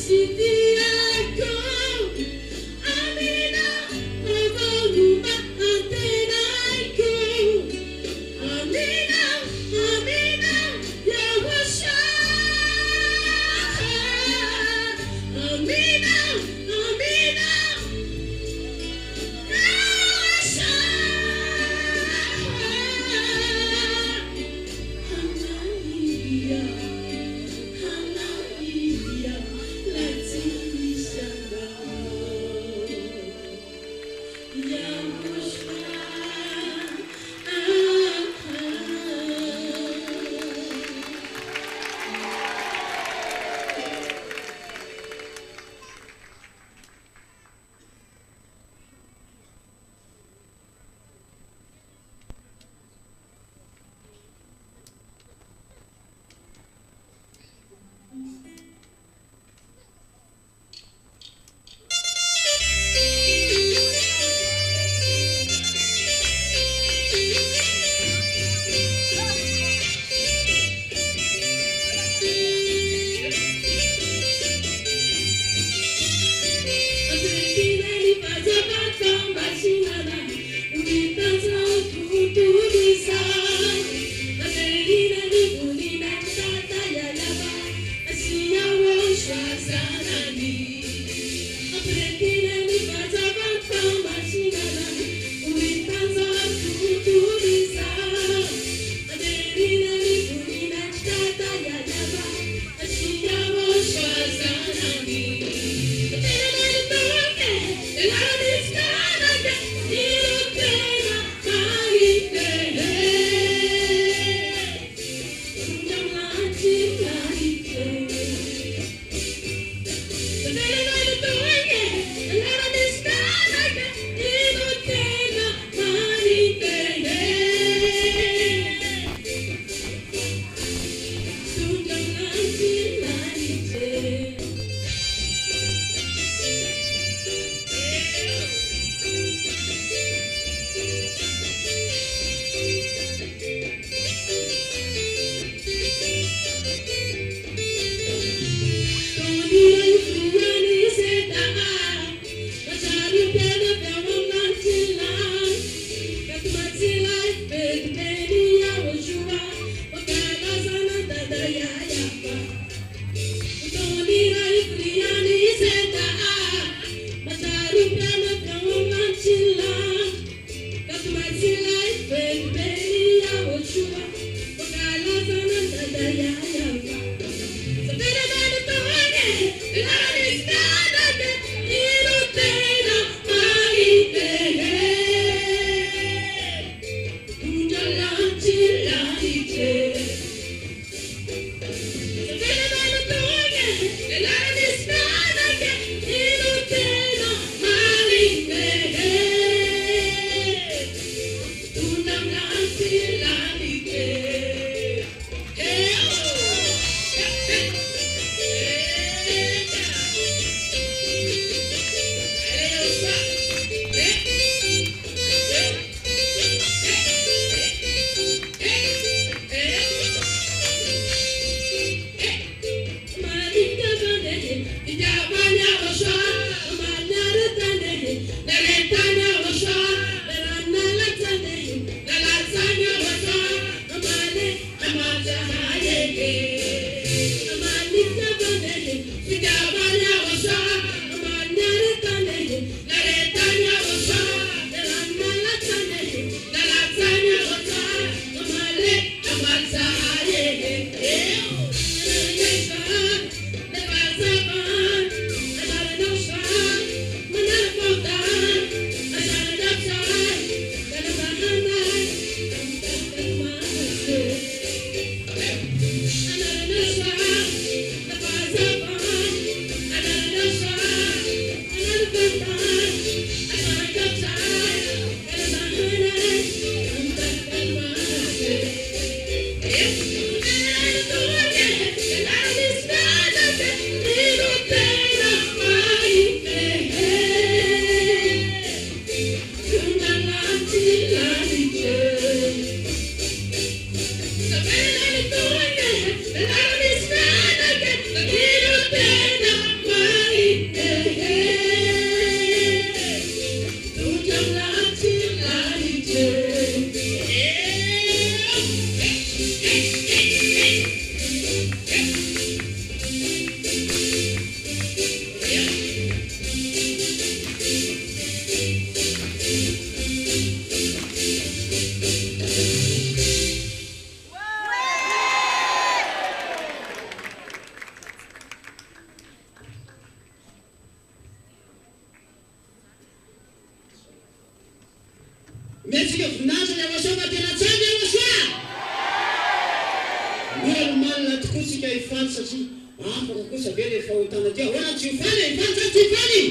faly satria afaka kosa be le fahotana ty ahoana tsy faly faly tsy faly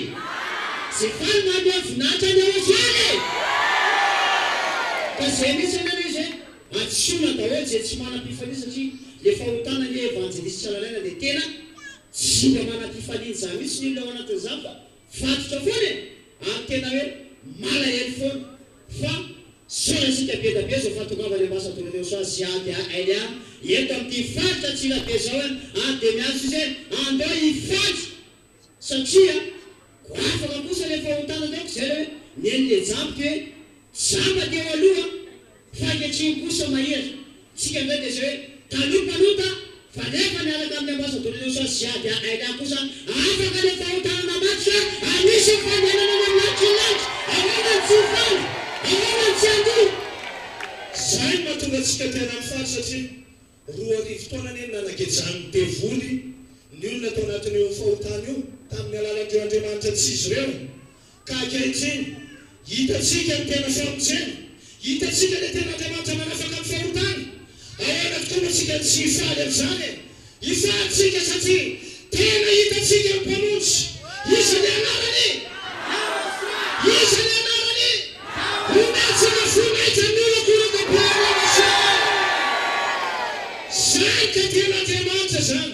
tsy faly mamy voninahitra ny aosoaly ka zay mihitsy anao izy atsona daholo zay tsy manam-pifaliana satria le fahotana ny evanjelisy tsalalaina dia tena tsy mba manam-pifaliana zany mihitsy ny olona ao anatin'izany fa fatotra foana any tena hoe malahelo foana fa soratsika be da be zao fatongavany ambasadorany so azy ady ainy a eto amin'ity faritra tsila be zao dia miazo izy andao hifaty satria afaka kosa le fahotana taoko zay hoe nen'le jambo ty hoe jamba teo aloha fanketriny kosa mahery tsika amizay dia zay hoe talopanota fa nefa niaraka amin'ny ambasadorany so azy ady ainy a kosa afaka le fahotana namatitra anisy fanenana namatry lanitra ahoana tsy faly ahoana tsy ando zay mahatonga atsika tena mifaly satria roa arivo taona ny nanakejany devoly ny olona tao anatin'io fahotana io tamin'ny alalandreo Andriamanitra tsy izy ireo ka ankehitriny hitatsika ny tena famonjena hitatsika le tena Andriamanitra manafaka ny fahotana ahoana tokoa moa tsika tsy hifaly amin'izany hifalytsika satria tena hitatsika ny mpamonjy isany anarany isany anarany omatsika fonaitra amin'olo akorakapara zany ka tena Andriamanitra zany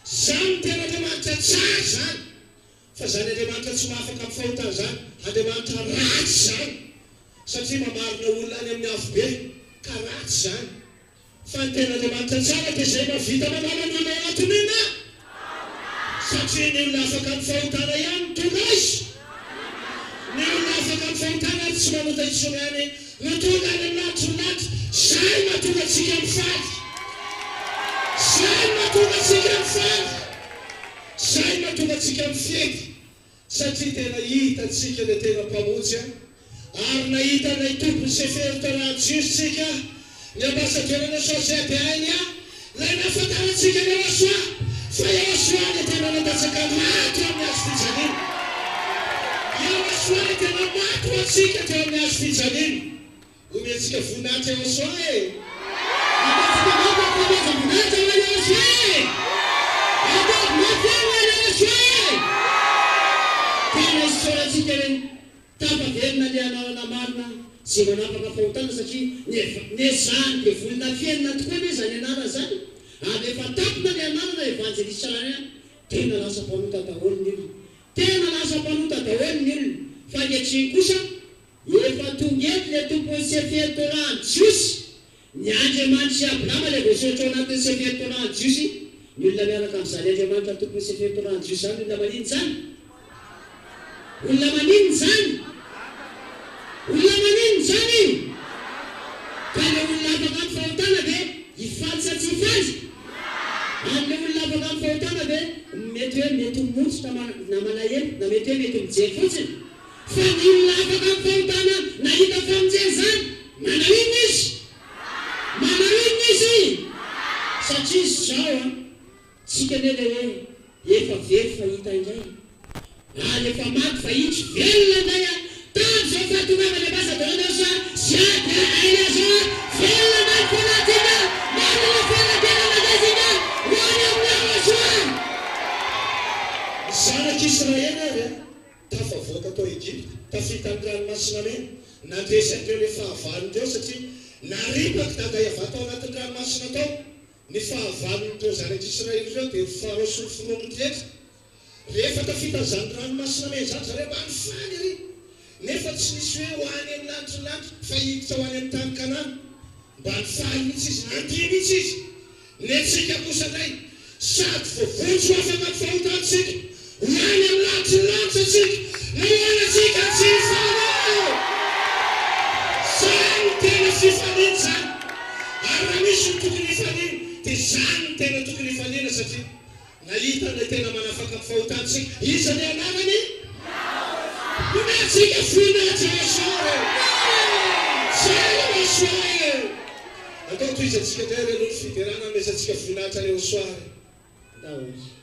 zany tena Andriamanitra tsara zany fa zany Andriamanitra tsy mahafaka amin'ny fahotana zany Andriamanitra ratsy zany satria mamarina olona any amin'ny avo be ka ratsy zany fa ny tena Andriamanitra tsara dia zay mavita mamalana ao anatin'ina satria ny olona afaka amin'ny fahotana ihany tonga izy ny olona afaka amin'ny fahotana tsy manota itsony any natonga any anaty anaty zay mahatonga atsika mifaly zay mahatonga atsika mifaly zay mahatonga atsika mifety satria tena hitatsika le tena mpamonjy ary nahita nay tompony seferitoranjyrsika ny ambasadorana sosety ainy a lay nafantaratsika ny Yosoa fa Yosoa le tena natatsaka maty amin'ny azo fijaniny Yosoa le tena maty ho atsika teo amin'ny azo fijaniny omentsika voninahitra Yosoa tena isoratsika reny tapaverina le anarana marina zay manapaka fahotana satria nezany dia volona fiainana tokoa ne zany anarana zany ary efa tapona le anarana evanjelisy tsalalaina tena lasa mpanota daholo ny olona tena lasa mpanota daholo ny olona fa ankehitriny kosa efa tonga eto le tompony seferitorany jiosy ny Andriamanitra Abrahama le voasoratra ao anatin'ny seferitorany jiosy ny olona miaraka amin'izany Andriamanitra tompony seferitorany jiosy zany olona manino zany olona manino zany olona manino zany ka le olona afaka amin'ny fahotana ve hifaly sa tsy hifaly amle olona afaka amin'ny fahotana ve mety hoe mety mimotsy na malahelo na mety hoe mety mijery fotsiny fa ny olona afaka amin'ny fahotana nahita famonjena zany manao ino izy satria izy zao tsika nele hoe efa very fahita indray ary efa maty fahitry velona indray tamy zao fahatongavany ambasadorana sa siady aina zao velona indray fonatika manana foanatena mandazika hoany amin'ny Yosoa zanak'Israely ary tafavoaka tao Egypte tafita amin'ny ranomasina mena nandresandreo le fahavalindreo satria naripaky tagayavata ao anatin'ny ranomasina tao ny fahavalindreo zanak'Israely reo dia Farao sy ny finomy rehetra rehefa tafita zany ranomasina mena zany zareo mbany faly ary nefa tsy nisy hoe hoany amin'ny lanitra fa hiditra ho any amin'ny tany Kanana mbany faly mihitsy izy nandia mihitsy izy netsika kosa indray sady voavotsy ho afaka amin'ny fahotantsika hoany amin'ny lanitra tsika nohoana tsika tsy hifaly zany tena fifaliana zany ary raha misy ny tokony hifaliana dia zany ny tena tokony hifaliana satria nahita ilay tena manafaka amin'ny fahotantsika iza ny anarany omentsika voninahitra Yosoa zay Yosoa atao toizatsika indray re aloha fiderana mesatsika voninahitra Yosoa daozy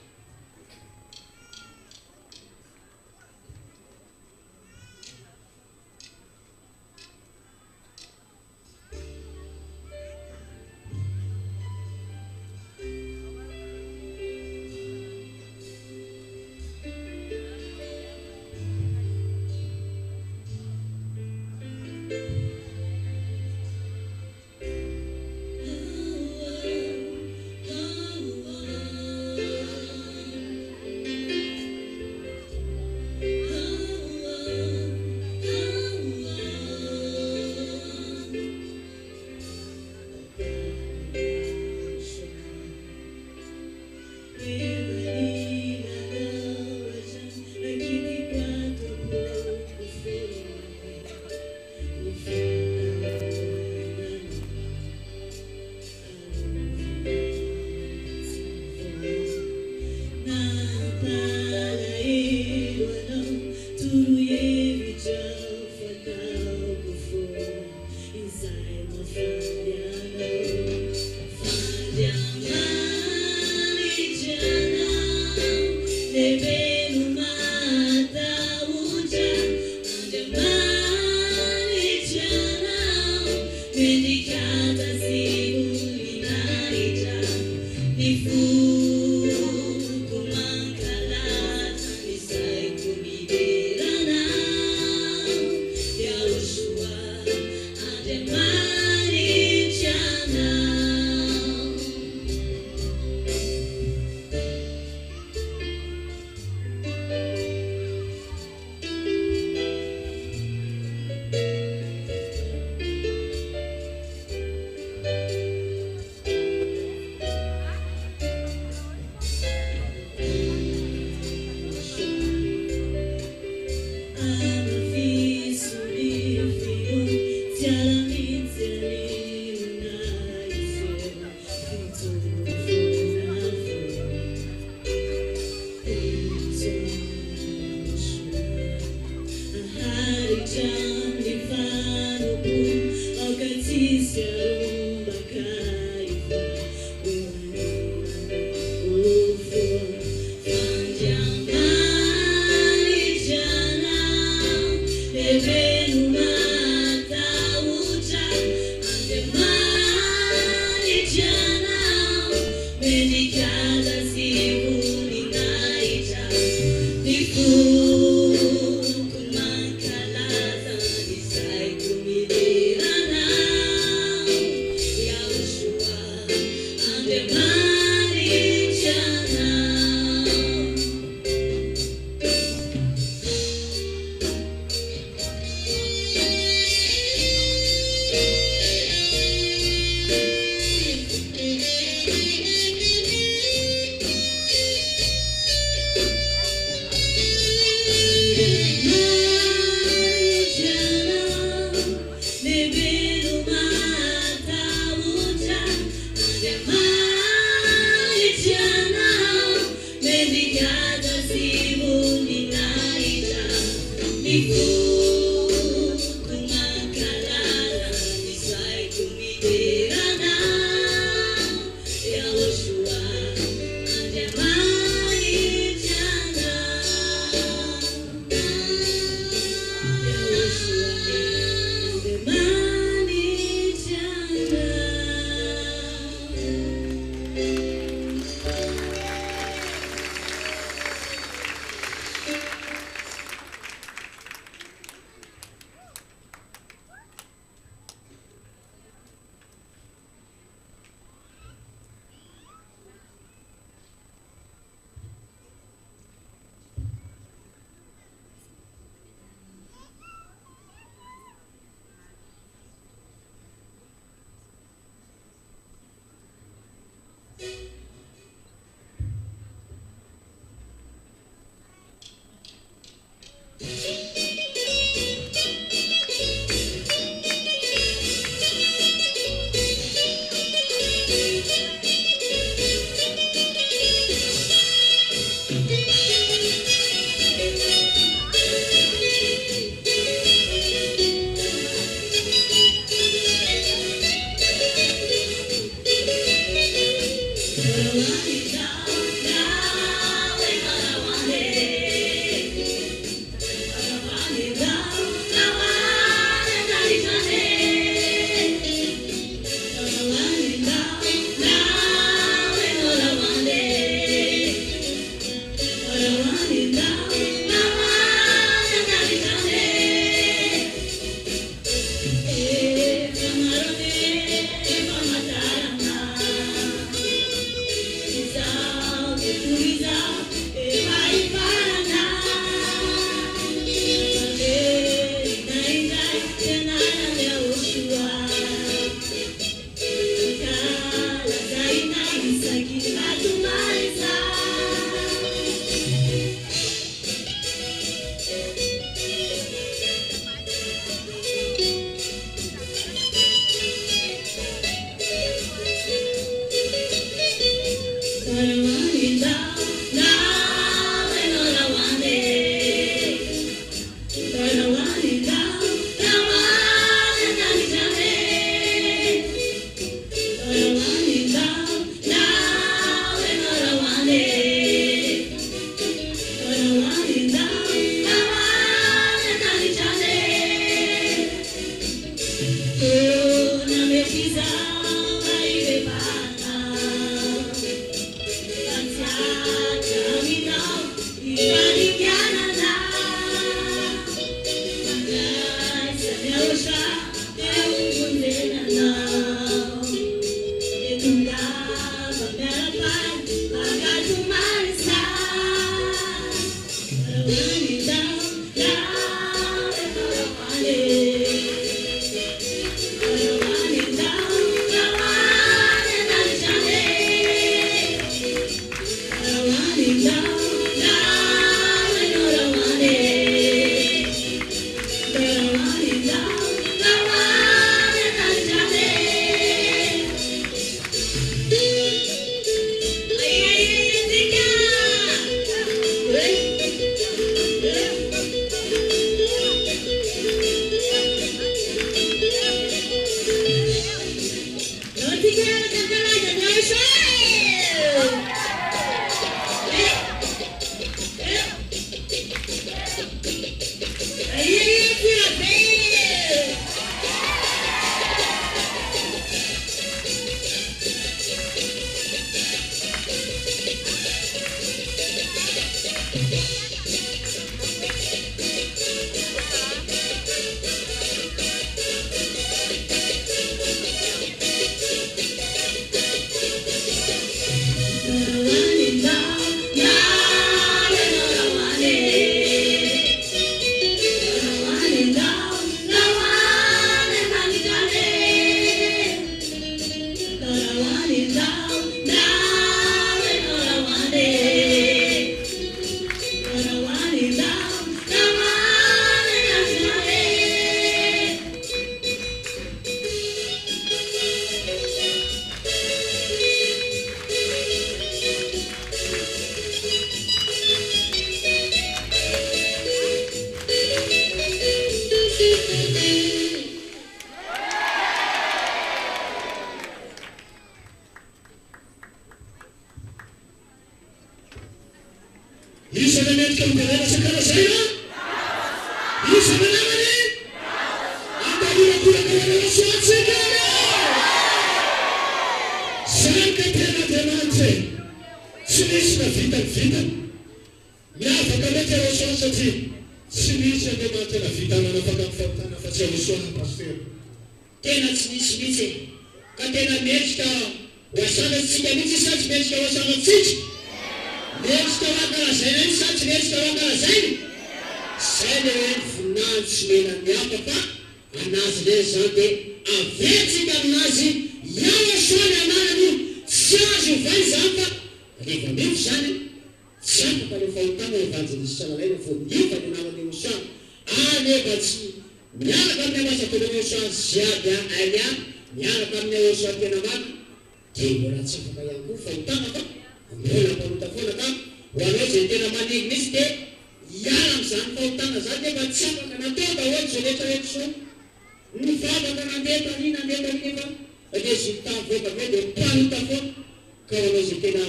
karanao zay tena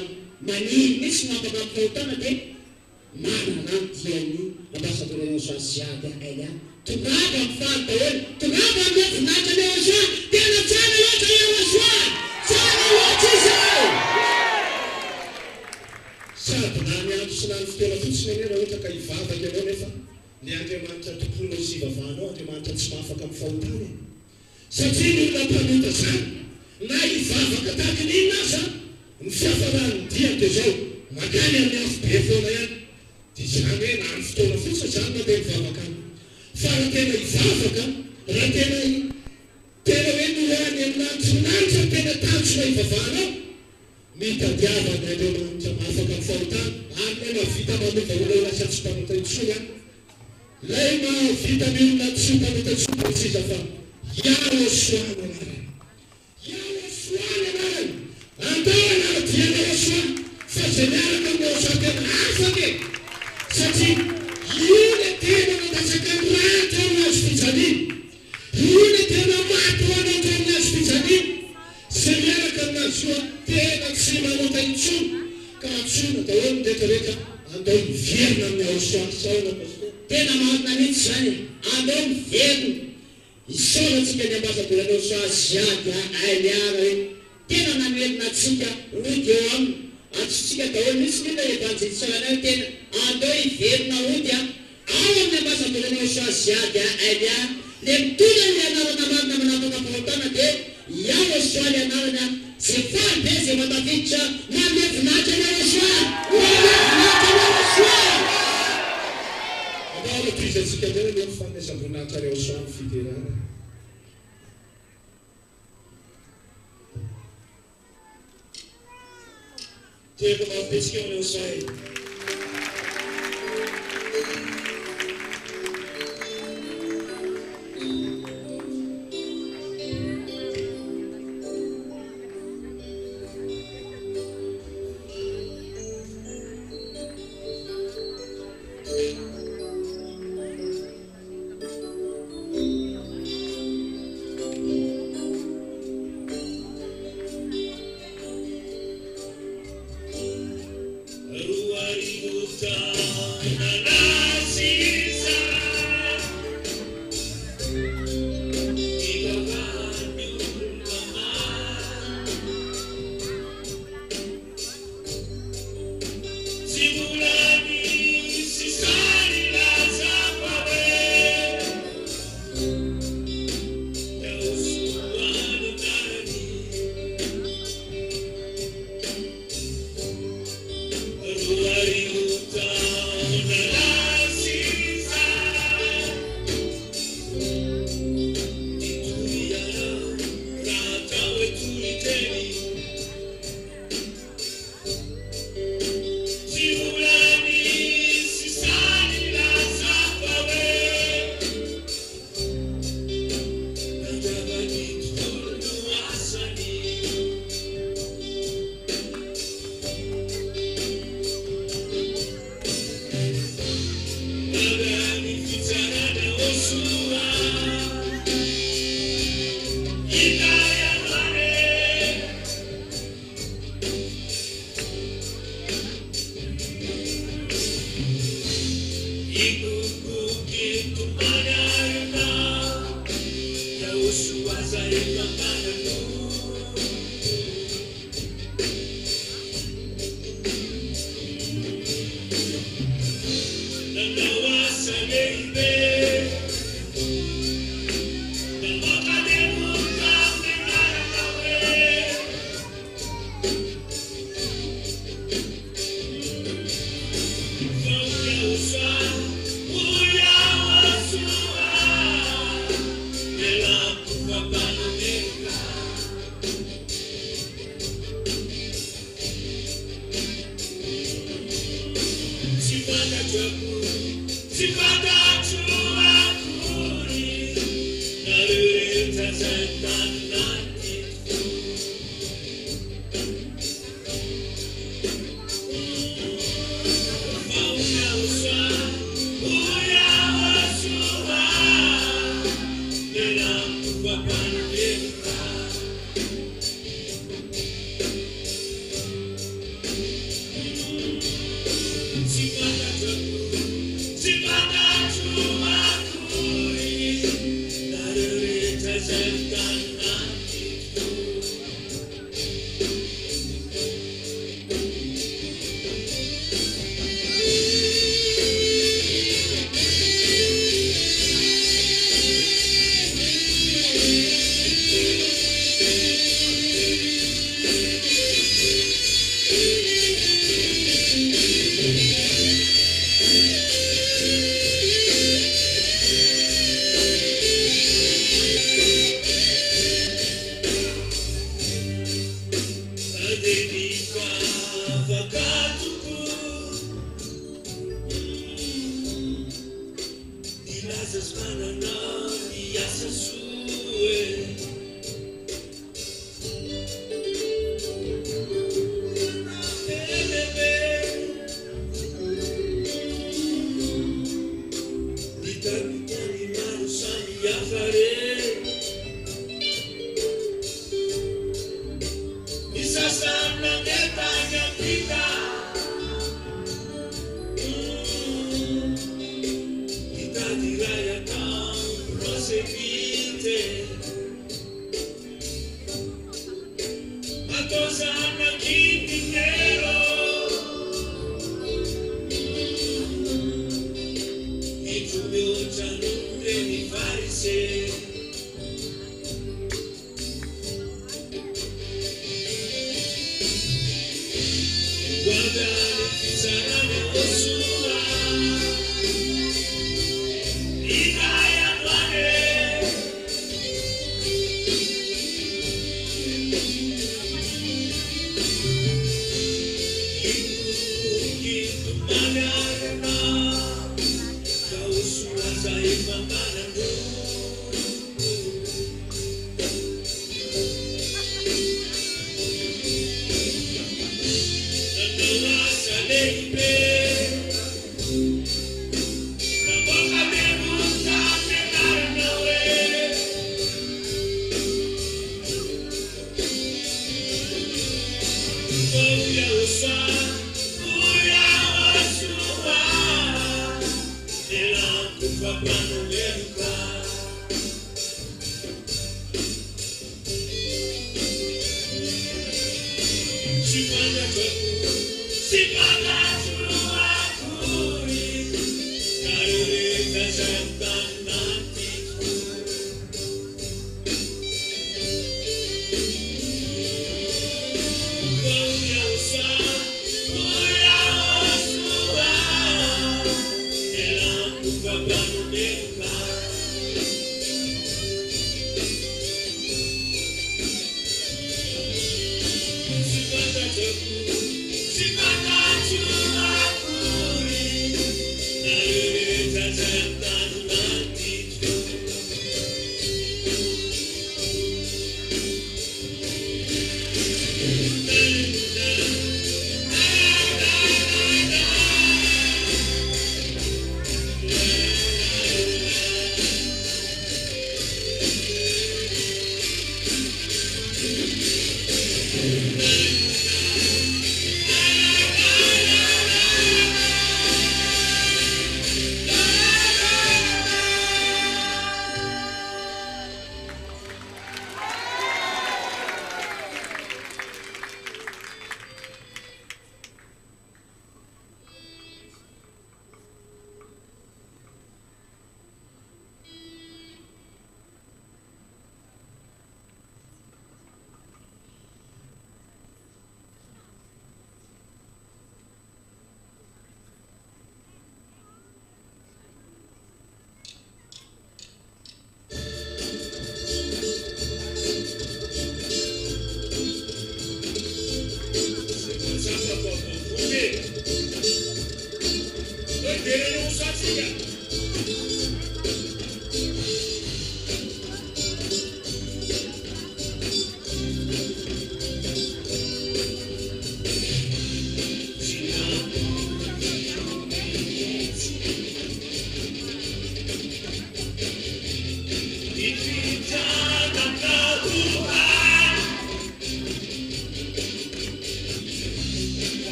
maniry mihitsy mampaka fahotana dia manana tiany ambassadeur sosiady ainy a tongava amin'ny faly daholo tongava amin'ny voninahitra ny François tena tsara loatra le François tsara loatra izao sady na miandro sy lany fotoana fotsiny ane raha ohatra ka hivavaka ianao nefa ny Andriamanitra tomponao sy hivavanao Andriamanitra tsy mahafaka amin'ny fahotana satria ny olona mpanota zany na hivavaka tahaka ny inona aza ny fiafarany dia dia zao makany amin'ny afo be foana ihany dia zany hoe na amin'ny fotoana fotsiny zany na dia mivavaka any fa raha tena hivavaka raha tena hoe nohany amin'antsy nanitra tena tanjona hivavahanao mitadiavana Andriamanitra mahafaka amin'ny fahotana ary lay mahavita manova olona lasa tsy mpanota intsony any lay mahavita ny olona tsy mpanota intsony precisa fa Yahoshua anarany Yahoshua anarany andao anara dia Yahoshua fa zay miaraka amin'ny Yahoshua tena afaka e satria io le tena mandatsaka ny ratra amin'ny azo fijaliana io le tena maty ho anatra amin'ny azo fijaliana zay miaraka aminazy io tena tsy manota intsony ka antsona daholo ndraikareka andao miverina amin'ny Yahoshua saona tena marina mihitsy zany andao miverina isaonatsika ny ambassadeur sosiady ailiara hoe tena namelona atsika ody eo aminy atsitsika daholo mihitsy nina evanjelisana tena andao hiverina ody ao amin'ny ambassadeur sosiady ailiara le mitona ny anarana marina manapaka fahotana dia Yahoshua ny anarana zay fabe zay matafiditra manome voninahitra ny Yahoshua manome voninahitra ny Yahoshua andao toizatsika ndray le mifanesa voninahitra ny Yahoshua amin'ny fiterana Teka mapetsika amin'ny Yahoshua Ruari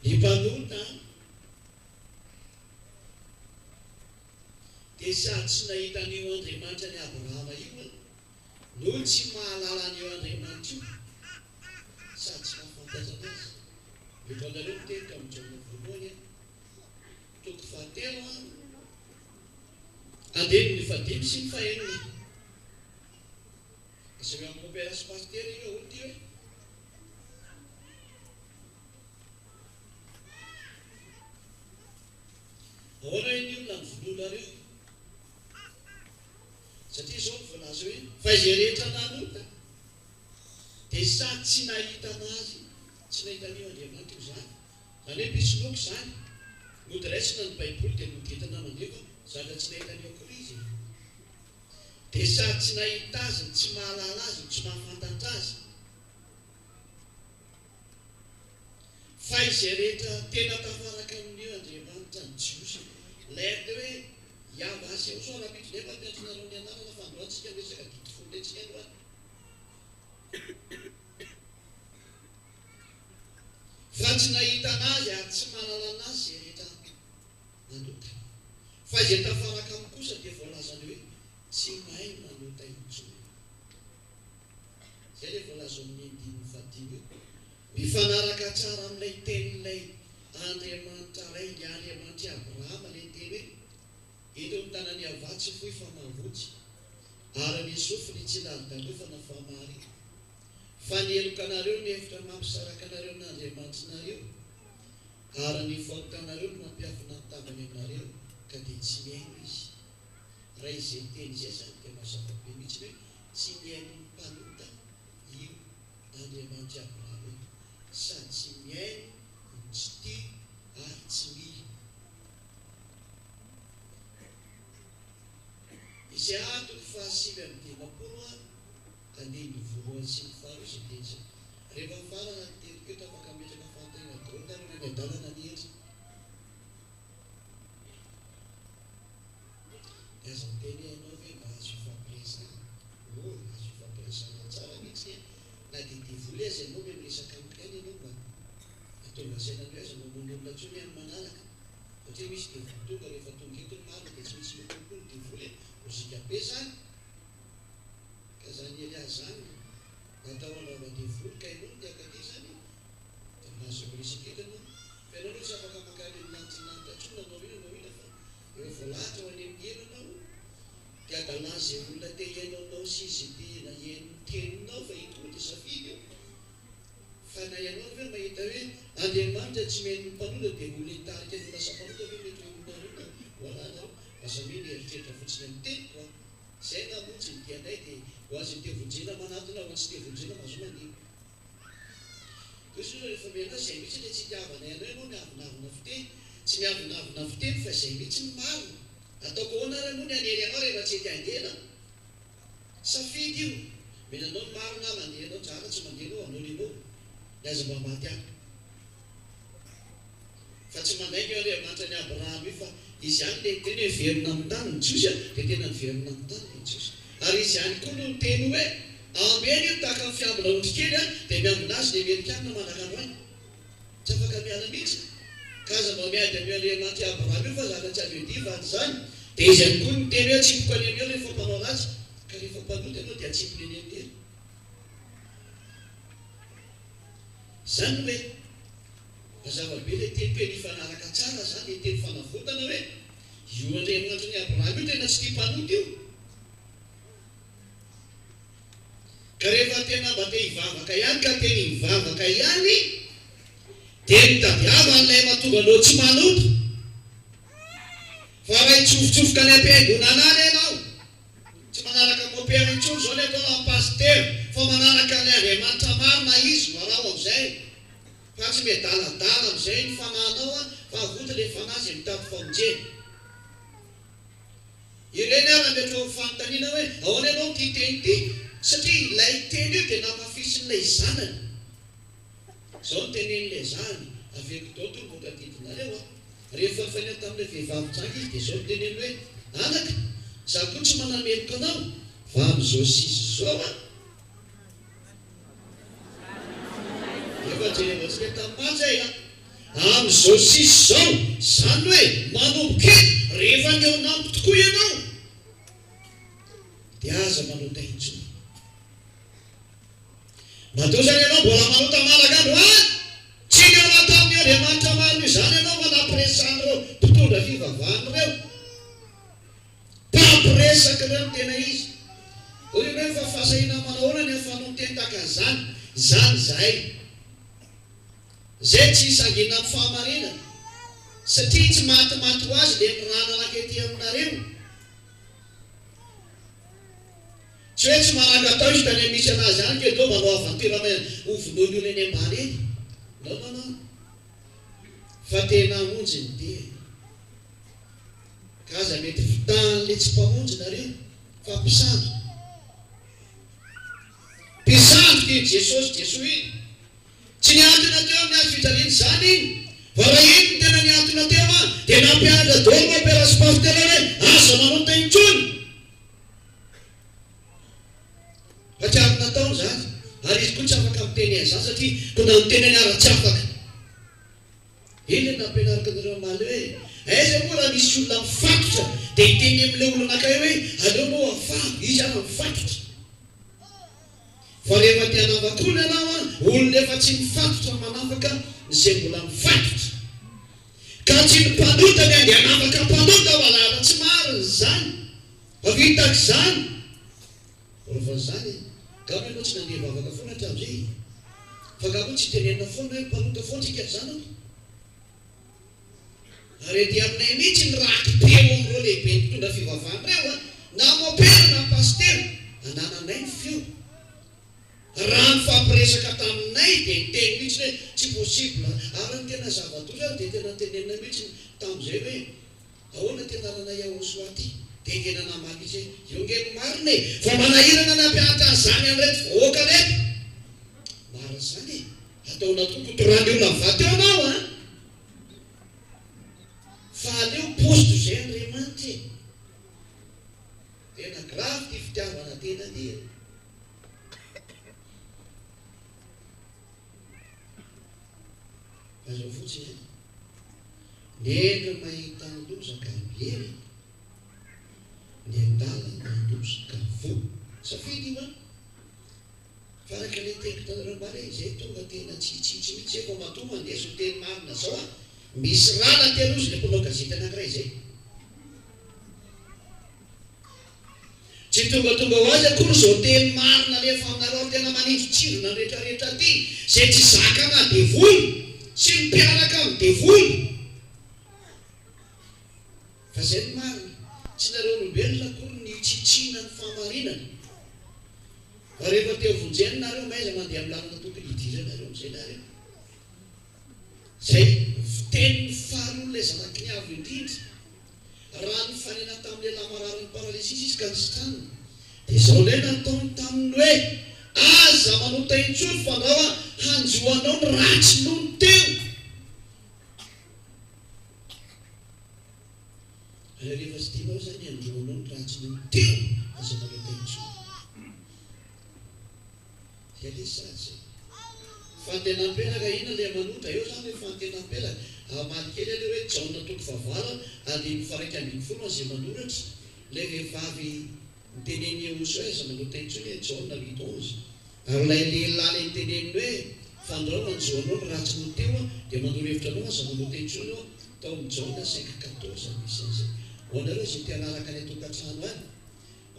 Ipanota dia sady tsy nahitan'io Andriamanitra ny Abrahama io no tsy mahalala an'io Andriamanitra io sady tsy mahafantatana azy. Mitanareo mitety amin'ny Jaona voalohany toko fahatelo andininy fadimy sy ny fahaenina. Asy amin'ny opération pasteur io olo ty hoe ahoana iny io na mivolonareo satria izao voalaza hoe fa izay rehetra nanota dia sady tsy nahitana azy tsy nahitan'io Andriamanitra io zany hoe mpisoloky zany modiraisina ny baiboly dia noditana mandefa zaka tsy nahitan'io akory izy dia sady tsy nahita azy tsy mahalala azy tsy mahafantatra azy fa izay rehetra tena tafaraka amin'io Andriamanitra ny jiosy laity hoe iava asy ao so raha mitsy nefa miantsonareo ny anarana fa androantsika resaka dito folo letsika androany fa tsy nahitana azy ary tsy mahalalana azy izay rehetra nanota fa izay tafaraka amin'ny kosa dia voalazany hoe tsy mahay nanota intsony zay le voalaza amin'ny andininy fadimy io mifanaraka tsara amin'ilay tenin'ilay Andriamanitra ray ny Andriamanitra Abrahama ilay teny hoe eto amin'ny tanany avatsy foy fa mahavotsy ary ny sofiny tsy lalidalofana fa mary fa ny elokanareo ny hevitra mampisaraka anareo n'Andriamanitrinareo ary ny fahotanareo no mampiafina ny tavany aminareo ka dia tsy miaino izy raha izay teny izay zany dia mazava-be mihitsy hoe tsy miaino ny mpanota io Andriamanitra Abrahama sady tsy miaino ny tsy tia ary tsy mia. Izay atoko fahasivy amin'ny dimapolo andininy voalohany sy ny faharoa izay teny zay rehefa farana ny teny keo tafaka metraka fahategna drota ary ny adalana ny endry aza teny ianao hoe mba azo ifampiresana azo ifampiresana tsara mihitsy na didivoly azy ianao hoe miresaka amikainy ianao mba atonga sainany hoe aza mamono olona tsony amin'ny manaraka satria misy divoly tonga rehefa tonga eto ny marina dia tsy misy lokonoko ny divoly mozika be zany ka zany elia zany natao andrava divoly ka ianao ny akady zany dia mahazo miresaka eto anao fa ianao no tsy afaka makany amin'nantinanitra tsony nanao ina fa eo voalahatra ho any amin'ny heno anao dia adalana izay olona te ihainonao sy izy tena ihaino teninao fa ito dia safidy io fa na ianao hoe mahita hoe Andriamanitra tsy mihaino ny mpanota dia olona hitarika ny lasa mpanota hoe mety olonareo voalana asa miny eritreritra fotsiny amin'ny teniko zay na motsy ny dianay dia ho azy ny tevonjena manatona ho azy tevonjena mahazo mandiky kosa rehefa miana zay mihitsy ilay tsy tiavana ianao ianao miavinavina fiteny tsy miavinavina fiteny fa zay mihitsy ny marina ataoko hoana raha moa ny anery anao rehefa tsy ety andena safidy io mena anao ny marina mandehanao tsara tsy mandehanao anao lenao ny aza mba maty ako fa tsy mandainga eo Andriamanitra ny Abrahama io fa izy any le teny hoe verina amin'ny tany ny Jiosy dia tena ny verina amin'ny tany ny Jiosy ary izy any koa no teny hoe ambeny io tahaka ny fiambina ondry kely dia miambina azy dia amerikanina manakano any tsy afaka miala mihitsy ka aza mba miady amin'ny Andriamanitra Abrahama io fa zaka tsy avy divany zany dia izy any koa no teny hoe atsipoko any amin'eo rehefa mpanao anazy ka rehefa mpanota ianao dia atsipony any amin'eny zany hoe mazava-be ilay teny hoe nifanaraka tsara zany teny fanavotana hoe io Andriamanitra ny Abrahama io tena tsy tia mpanota io ka rehefa tena mba te hivavaka ihany ka teny hivavaka ihany dia nitadiava an'ilay mahatonga anao tsy manota fa raha hitsofotrofoka ny am-piangonana any ianao tsy manaraka mopera intsony zao le atao na pasteur fa manaraka ny Andriamanitra marina izy varao am'izay fa tsy medaladala am'izay ny fananao a fa avota le fanazy mitady famonjena ireny ara mety ho fanontaniana hoe ahoana ianao ty teny ty satria ilay teny io dia namafisin'ilay zanany zao ny tenen'ilay zany aveko d'autre vokadidinareo a rehefa faina tamin'ilay vehivavy tsaka izy dia zao ny teneny hoe anaka za koa tsy manameloka anao fa am'izao sisy zao a efa jerevatsika tamin'ny zay a am'izao sisy zao zany hoe manomboka rehefa ny eo nampo tokoa ianao dia aza manota intsony matoa zany ianao mbola manota malakandro any tsy ny ao tamin'ny Andriamanitra marina izany ianao manampiresan'ireo mpitondra fivavahany ireo mpampiresaka ireo ny tena izy hoy hoe fa fahasahina manahoana ny afanoteny taka zany zany zay zay tsy hisangina amin'ny fahamarinana satria tsy matimaty ho azy le nirana anakety aminareo tsy hoe tsy manaka atao izy tany misy anazy any ke do manao avantirana hovonoiny olo eny ambany eny no fa tena hamonjy ny dia ka aza mety vitan'le tsy mpamonjy nareo fa mpisandro mpisandroka iny jesosy jesoa iny tsy niantona teo amin'ny azy fitaliany zany iny fa raha iny ny tena niantona teo a dia nampianatra dolo ampiarasy pastera hoe aza manota intsony fa tsy afaka nataony zany ary izy koa tsy afaka miteny an'izany satria ko na miteny any ara-tsy afaka iny nampianaraka anareo maly hoe aiza moa raha misy olona mifatotra dia hiteny amin'ilay olo anakay hoe aleo moa afahako izy ana mifatotra fa rehefa tianavakony ianao a olona efa tsy mifatotra manafaka izay mbola mifatotra ka tsy mpanota ny andy anafaka mpanota ho alala tsy mariny zany fa vitaka zany rehefa zany gamo ianao tsy nandeha vavaka foana hatramin'izay fa gamo tsy tenenina foana hoe mpanota foana tsika zanako ary dia aminay mihitsy ny raky peo amin'ireo lehibe mitondra fivavahany reo a na mopera na pastera anananay ny feo raha ny fampiresaka taminay dia niteny mihitsy hoe tsy possible ary ny tena zava-doza dia tena tenenina mihitsy tamin'izay hoe ahoana tenanana Yahosoa ty dia tena namaky izy io ngeno marina e fa manahirana nampianatra zany am'reto vahoaka reto marina zany e ataona tokotorany io navaty eo anao a fa aleo posto zay Andriamanitra tena grave ty fitiavana tena dia azao fotsiny nendra mahita lozaka milery ny andala lozaka vo safidy io a fa raka le teko tanarambara zay tonga tena tsitsitsy mihitsy efa matoa mandeso teny marina zao a misy rana telozy le mpanao gazety anankiray zay tsy tongatonga ho azy akory zao teny marina lefa aminareo tena manindro tsirona rehetrarehetra ty zay tsy zaka na devoly sy mipiaraka amin'ny devoly fa zay ny marina tsy nareo olombelona akory ny tsitsiana ny fahamarinana fa rehefa teo vonjeny nareo maiza mandeha amin'ny lalana tokony hidiranareo am'izay nareo zay fiteniny fahaolona zanaky ny avo indrindra raha ny fanena tamin'le lamarariny paralysisy izy ka nisitanina dia zao le nataony taminy hoe aza manota intsony fanao a hanjoanao ny ratsy noho ny teo rehefa sy tianao zany hanjoanao ny ratsy noho ny teo aza manota intsony zay le sady fantenam-pelaka ina le manotra eo zany hoe fantenam-pelaka amaly kely ale hoe jaona toko favala aliny faraiky ambiny folo azay manoratra le vehivavy miteneny Yahoso aza manota intsony hoe jaona 8:11 ary lay lehilahy le miteneny hoe fandrao anjoanao ny ratsy no teo a dia mandoro-hevitra anao aza manota intsony ao tao amin'ny jaona 5:14 misy an'izay hoanareo zay tia anaraka ny tokantrano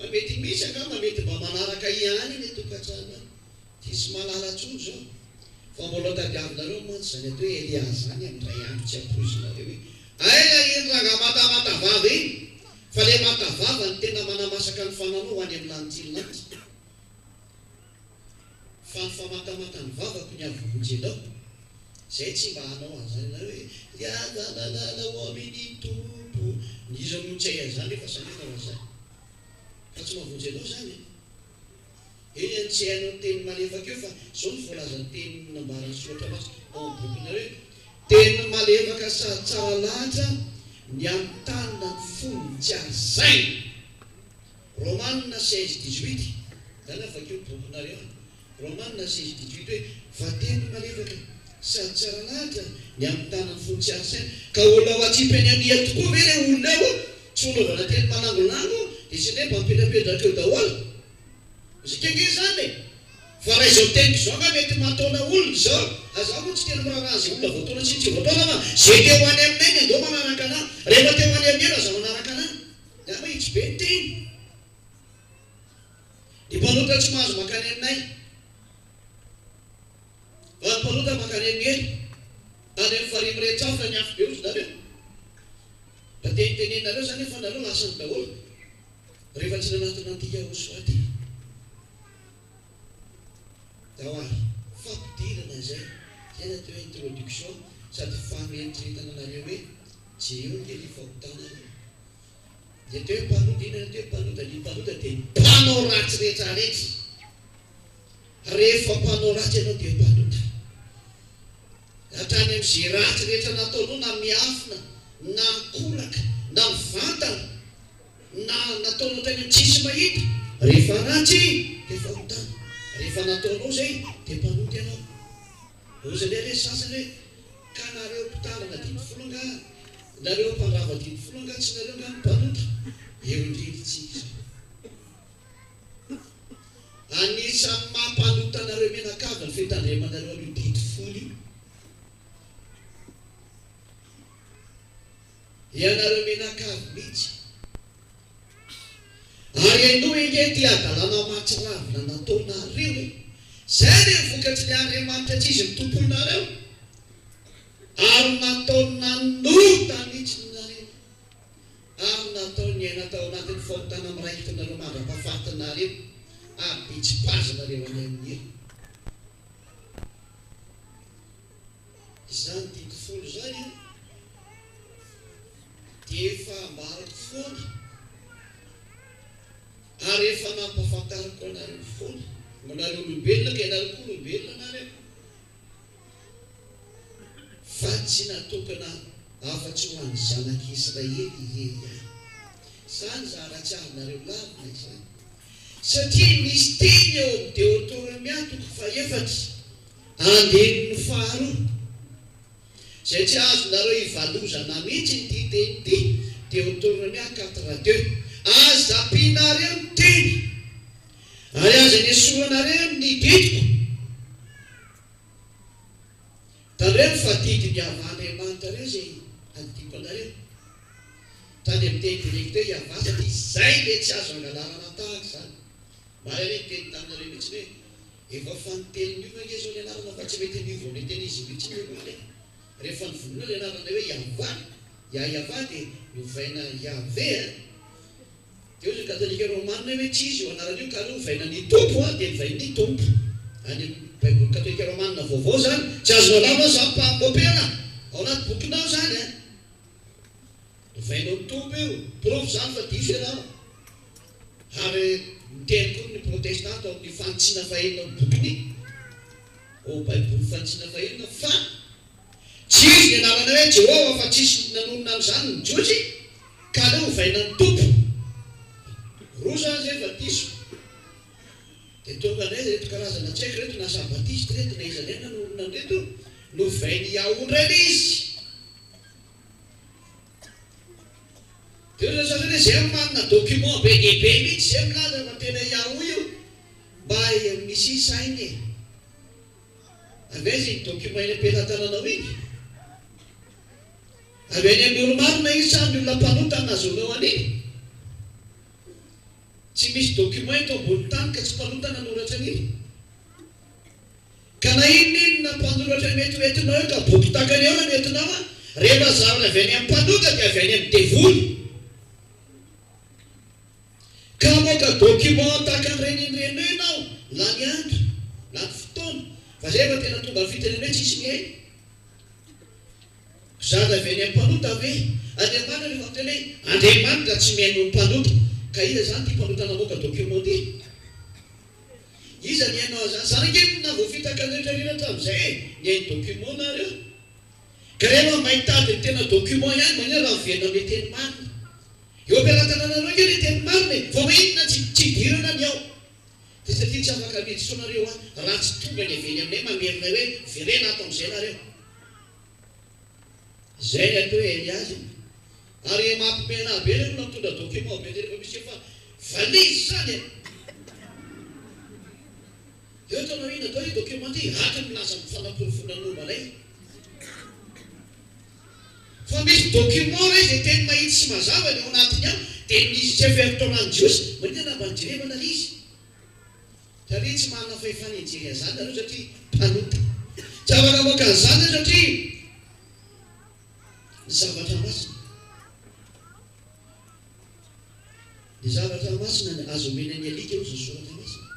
any mety misy angamba mety mba manaraka ihany ny tokantrano any tsisy malala tsony zao fa mbola tadiavinareo mantsy zany atao hoe Elia zany amin'ny ray andro tsy ampoizinareo hoe aiza raga matamata vava iny fa le mata vava ny tena manamasaka ny fananao ho any amin'ny lanitsilinaty fa ny famatamata ny vavako ny avovonjenao zay tsy mba hanao azany na hoe riadananana ho amin'ny tompo ny izy amontsay azany efa sanenao azany fa tsy mahavonjenao zany eny any tsy hainao teny malefaka eo fa zao ny voalazany teny nambarany soratra masy bokyna hoe teny malefaka sady tsara lahatra ny antanina ny fony tsy azay Romanina 16:18 zany avakeo bokinareo Romanina 16:18 hoe fa teny malefaka sady tsara lahatra ny antanina ny fony tsy azay ka olona ho atsipany ania tokoa ve le olona eo tsy onaovana teny manangolango dia sy ne mampetrapetraka eo daholo zikenge zany fa raha izao teniko zao nga mety mataona olona zao azaho moa tsy tena miraharaha azy olona voataona tsy voataona fa zay teo ho any aminay ny ndo manaraka anahy rehefa teo ho any amin'ny elo azaho manaraka anahy da mahitsy be ny teny ny mpanota tsy mahazo makany aminay fa ny mpanota makany amin'ny elo any amin'ny farimy rehetrafina ny afo be ozy nareo da tenitenenareo zany efa nareo lasany daholo rehefa tsy nanatona antika osoaty dahoary fampidirana zay zay na teo introduction sady famentretana nareo hoe jeo ny ny fahotana dia teo mpanodinana teo mpanota ny mpanota dia mpanao ratsy rehetrarehetra rehefa mpanao ratsy ianao dia mpanota hatrany amin'izay ratsy rehetra nataonao na miafina na kolaka na mivantana na nataonao tany amin'ny tsisy mahita rehefa ratsy dia fahotana rehefa nataonao zay dia mpanoty ianao ozy le sasany hoe ka nareo mpitalana 10 nga nareo mpandrava 10 nga tsy nareo nga mpanota eo indriditsika anisan'ny mampanota nareo menakava ny fitandremanareo alo 10 ianareo menakava mihitsy ary ainoa enge ty adalana matsiravina nataonareo zay le vokatry ny Andriamanitra tsy izy mitomponareo ary nataona nota mihitsy nareo ary nataony natao anatin'ny fahotana miraikitra nareo mandra-pahafatinareo abitsipazanareo any amin'ny elo izany 10 zany dia efa ambarako foana ary efa nampafantarako anareo foana manareo olombelona ka ianareo koa olombelona nareo fa tsy natokana afa-tsy ho an'ny zanak'Israely ihery ihany zany zaratsy avinareo lavina izany satria misy teny eo amin'ny Deutéronomia 4:7 faharoa zay tsy azonareo ivalozana mihitsy ny ty teny ty Deutéronomia 4:2 azapinareo ny teny ary aza ny esoanareo ny ditiko tandreo mifadidy ny avaandriamanitra reo zay adiko anareo tany amin'ny teny direkteo iavasa ty zay le tsy azo angalarana tahaka zany mara re teny taminareo mihitsy hoe efa fanitelon'io mange zao le anarana fa tsy mety nivo ny teny izy mihitsy male rehefa nyvolona le anarana hoe iava iava dia novaina iave dia ozy katolika romanina hoe tsy izy io anaran'io ka reo vaina ny tompo dia nivaina ny tompo any baiboly katolika romanina vaovao zany tsy azonao lava za mpamopena ao anaty bokinao zany novainao ny tompo io prove zany fa diso ianao ary miteny koa ny protestante ao amin'ny fantsina fahenina ny bokiny o baiboly fantsina fahenina fa tsy izy ny anarana hoe Jehova fa tsisy nanonona amin'izany ny jotry ka leo vaina ny tompo roa zany zay fa diso dia tonga anay reto karazana tsy haiko reto na sabatiste reto na izy anay nanonona reto no vainy yaondra le izy dia ozy satria hoe zay manina document be dehibe mihitsy zay milaza fa tena yahoo io mba misy sainy avy izy ny document iny ampelantananao iny avy any amin'ny olo marina izy samy olona mpanota nazonao an'iny tsy misy document ito ambony tany ka tsy mpanota nanoratra an'iny ka na inona na mpanoratra mety hoentinao eo ka boky takany eo na metinao rehefa zavatra avy any amin'ny mpanota dia avy any amin'ny devoly ka moka document tahaka nyrenindreny ianao lany andro lany fotoana fa zay fa tena tonga ny fitenena hoe tsisy mihainy zany avy any amin'ny mpanota ave Andriamanitra rehefa miteny hoe Andriamanitra tsy mihaino ny mpanota ka iza zany ty mpanota namoaka document ty iza ny hainao zany zany angelina voafitaka rehetrarehetra tamin'izay ny hainy document nareo ka rehefa mahitady ny tena document ihany mania raha miverina amin'ny teny marina eo ampiaratananareo nge ny teny marina fa mahinona tsy dirana ny ao dia satria tsy afaka miditsoanareo raha tsy tonga ny aveny aminay mamerina hoe verena ato amin'izay nareo zay ny atao hoe Eliazy ary mampimena be le olona mitondra document be rehefa misy efa valizy zany eo tanao ina atao hoe document ty aty milaza mifanamporofona fa misy document re zay teny mahitsy sy mazava ny ao anatiny ao dia misy tsy efertonany jiosy manina mba nijerevana izy satria tsy manana fahefanejery zany nareo satria mpanota tsy afaka moaka an'izany satria ny zavatra masina ny zavatra masina azo omena ny alika eo zany soratra masina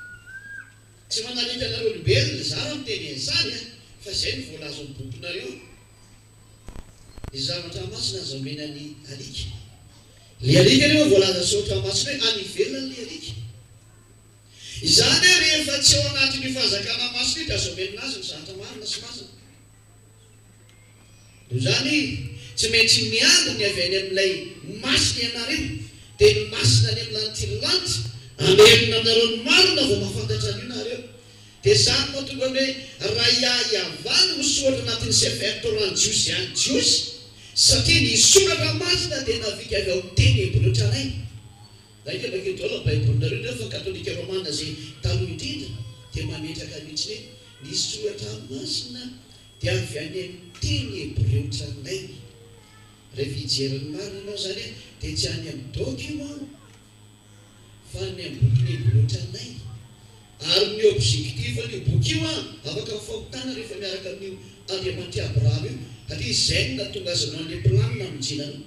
tsy manalika nareo olombelona zara miteny an'izany fa zay ny voalazo amin'ny bokinareo ny zavatra masina azo omena ny alika le alika rehefa voalaza soratra masina hoe any ivelona le alika izany hoe rehefa tsy ao anatin'ny fahazakana masina io dia azo omena azy ny zavatra marina sy masina no zany tsy maintsy miandro ny avy any amin'ilay masina ianareo dia ny masina any amin'ny lantilanty amerina anareo ny marina vao mahafantatra an'io nareo dia zany moa tonga hoe raha iavany misoratra anatin'ny sefertorany jiosy any jiosy satria ny soratra masina dia navika avy ao teny hebreotranay raika bakedola baibolinareo nefa katolika romana zay taloha indrindra dia mametraka mihitsy hoe ny soratra masina dia avy any amin'ny teny hebreotranay rehefa hijeriny marina ianao zany dia tsy any amin'ny document fa ny amin'ny boky ny hebreotranay ary ny objectif ny boky io afaka mifahotana rehefa miaraka amin'io Andriamanitra Abrahama io satria izay no natonga azy anao ny planina amin'ijinanao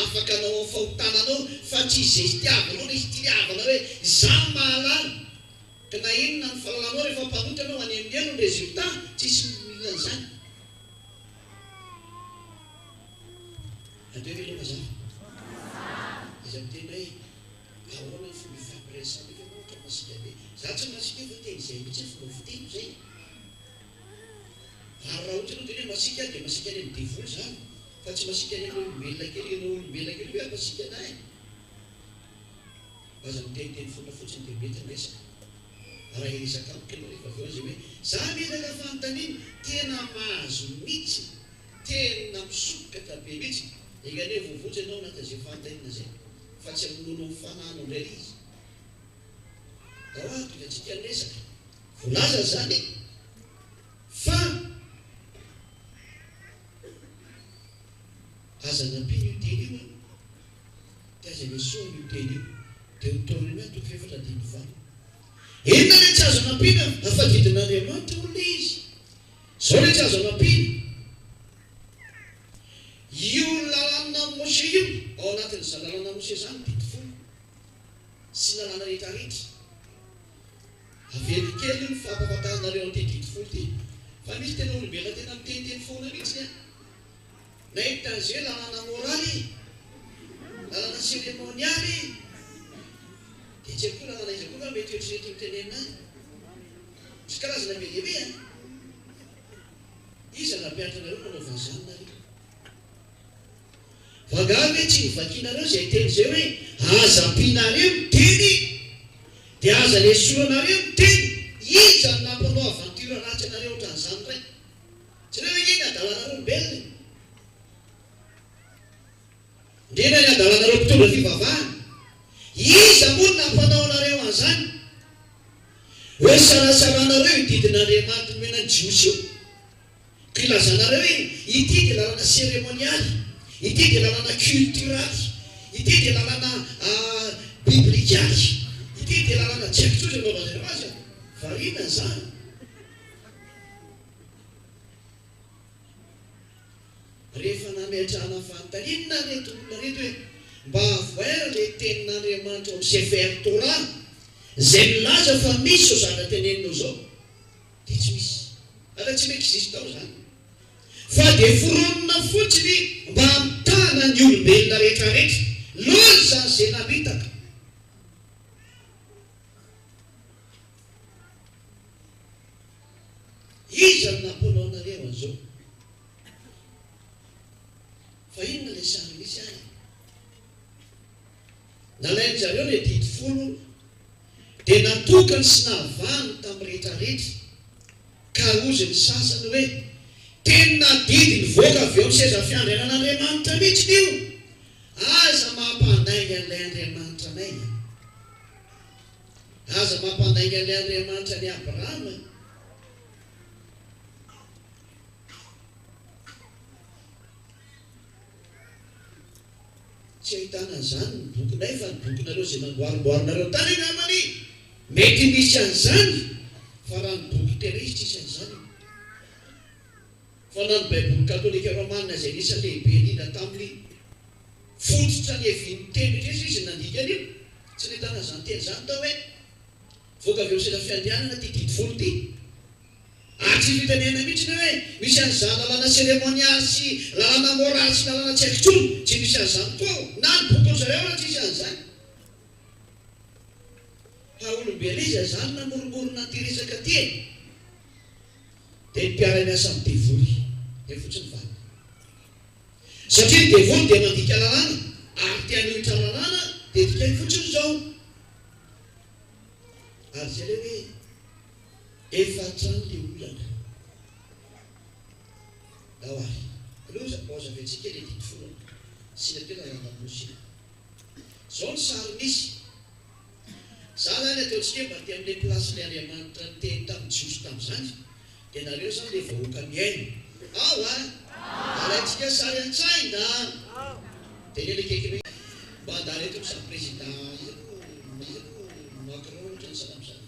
afaka anao fahotananao fa tsy izay itiavanao na izy tiliavana hoe za mahalala ka na inona ny fahalalanao rehefa mpanota anao any amin'ny elo ny résultat tsisy milan'izany andeo ve loha mazava izy amin'ny tena hoe ahoana ny fomba ifampiresana efa ohatra masika be za tsy masika efa teny izay mihitsy ny fomba fiteny zay ary raha ohatra anao teny hoe masika dia masika any amin'ny devoly zany fa tsy masika any amin'ny olombelona kely ianao olombelona kely hoe masika anay aza miteniteny fona fotsiny dia mety resaka raha iresaka amiko ianao rehefa avy eo zay hoe za menaka fanontaniana tena mahazo mihitsy tena misokatra be mihitsy egane vovotsy ianao natazay fanontaniana zay fa tsy amin'olo mifanano indray izy da hoato dia tsika resaka volaza zany fa aza nampiny io teny io dia aza misoany io teny io dia hotoriny hoe toko efatra dimy valo enona le tsy azo nampina afadidin'Andriamanitra olona izy zao le tsy azo nampina io lalana Mose io ao anatin'izany lalana Mose zany ditofolo sy lalana rehetrarehetra avely kely io ny fampafantaranareo an'ity ditofolo ty fa misy tena olombelona tena miteniteny foana mihitsy na hitan'izay lalana moraly lalana seremonialy dia tsy koa lalana izy koa fa mety oetrrehetra mitenenina azy misy karazana bebe iza nampianatranareo manao vazany nareo vangavy tsy nivakinareo zay teny zay hoe aza ampinareo miteny dia aza lesoranareo miteny iza ny nampanao aventure ratsy anareo ohatran'izany ray tsy reo hoe iny adalanareo mbelona ndrena ny adalanareo mpitondra fivavahana iza moa ny nampanao anareo an'izany hoe sarasaranareo ididin'Andriamanitra mena jiosy io ka ilazanareo hoe ity dia lalana seremonialy ity dia lalana culturaly ity dia lalana biblikaly ity dia lalana tsy haiko tsotra anaovazareo azy variana zany rehefa miatrana fantalinina reto olona reto hoe mba avoaira le tenin'Andriamanitra ao amin'ny Sefer Torah zay milaza fa misy zao zana tenenina zao dia tsy misy ala tsy mety existe tao zany fa dia foronina fotsiny mba hamitana ny olombelona rehetrarehetra loha zany zay namitaka izy ny naponao nareo an'izao fa inona le sary misy any nalainy zareo le 10 dia natokany sy nahavany tamin'ny rehetrarehetra ka ozy ny sasany hoe tena didy nivoaka avy eo amin'ny seza fiandrianan'Andriamanitra mihitsy io aza mampanainga an'ilay Andriamanitra anay aza mampanainga an'ilay Andriamanitra ny Abrahama tsy ahitana an'izany ny bokinay fa ny bokinareo zay nangoarimboarinareo tany namany mety misy an'izany fa raha ny boky tena izy tsisy an'izany fa na ny baiboly katolika romanina zay nisy lehibe indrindra tamin'ny fototra ny evin'ny teny rehetra izy nandikany io tsy nahitana an'izany teny zany tao hoe voaka avy eo seza fiandrianana ty 10 ty tsy vitanena mihitsy ny hoe misy an'izany lalàna seremonialy sy lalàna moraly sy lalàna tsy haiko tsony tsy misy an'izany koa na ny bokon'ny zareo raha tsisy an'izany fa olombela izy azany namoromorona ty resaka ty dia ny mpiara-miasa amin'ny devoly dia fotsiny valy satria ny devoly dia mandika lalàna ary tia niohitra lalàna dia dikay fotsiny zao ary zay le hoe efatrany le olana dahoary aloha paoza avetsika le 10 sy nateo lalàna zao ny sary misy za zany ataontsika mba ty amin'ilay plasy le Andriamanitra ny teny tamin'ny jiosy tamin'izany dia nareo zany le vahoaka miaina ao alaintsika sary an-tsaina dia ny lekeiky hoe mba andareto sary président Macron ohatra ny salam'izany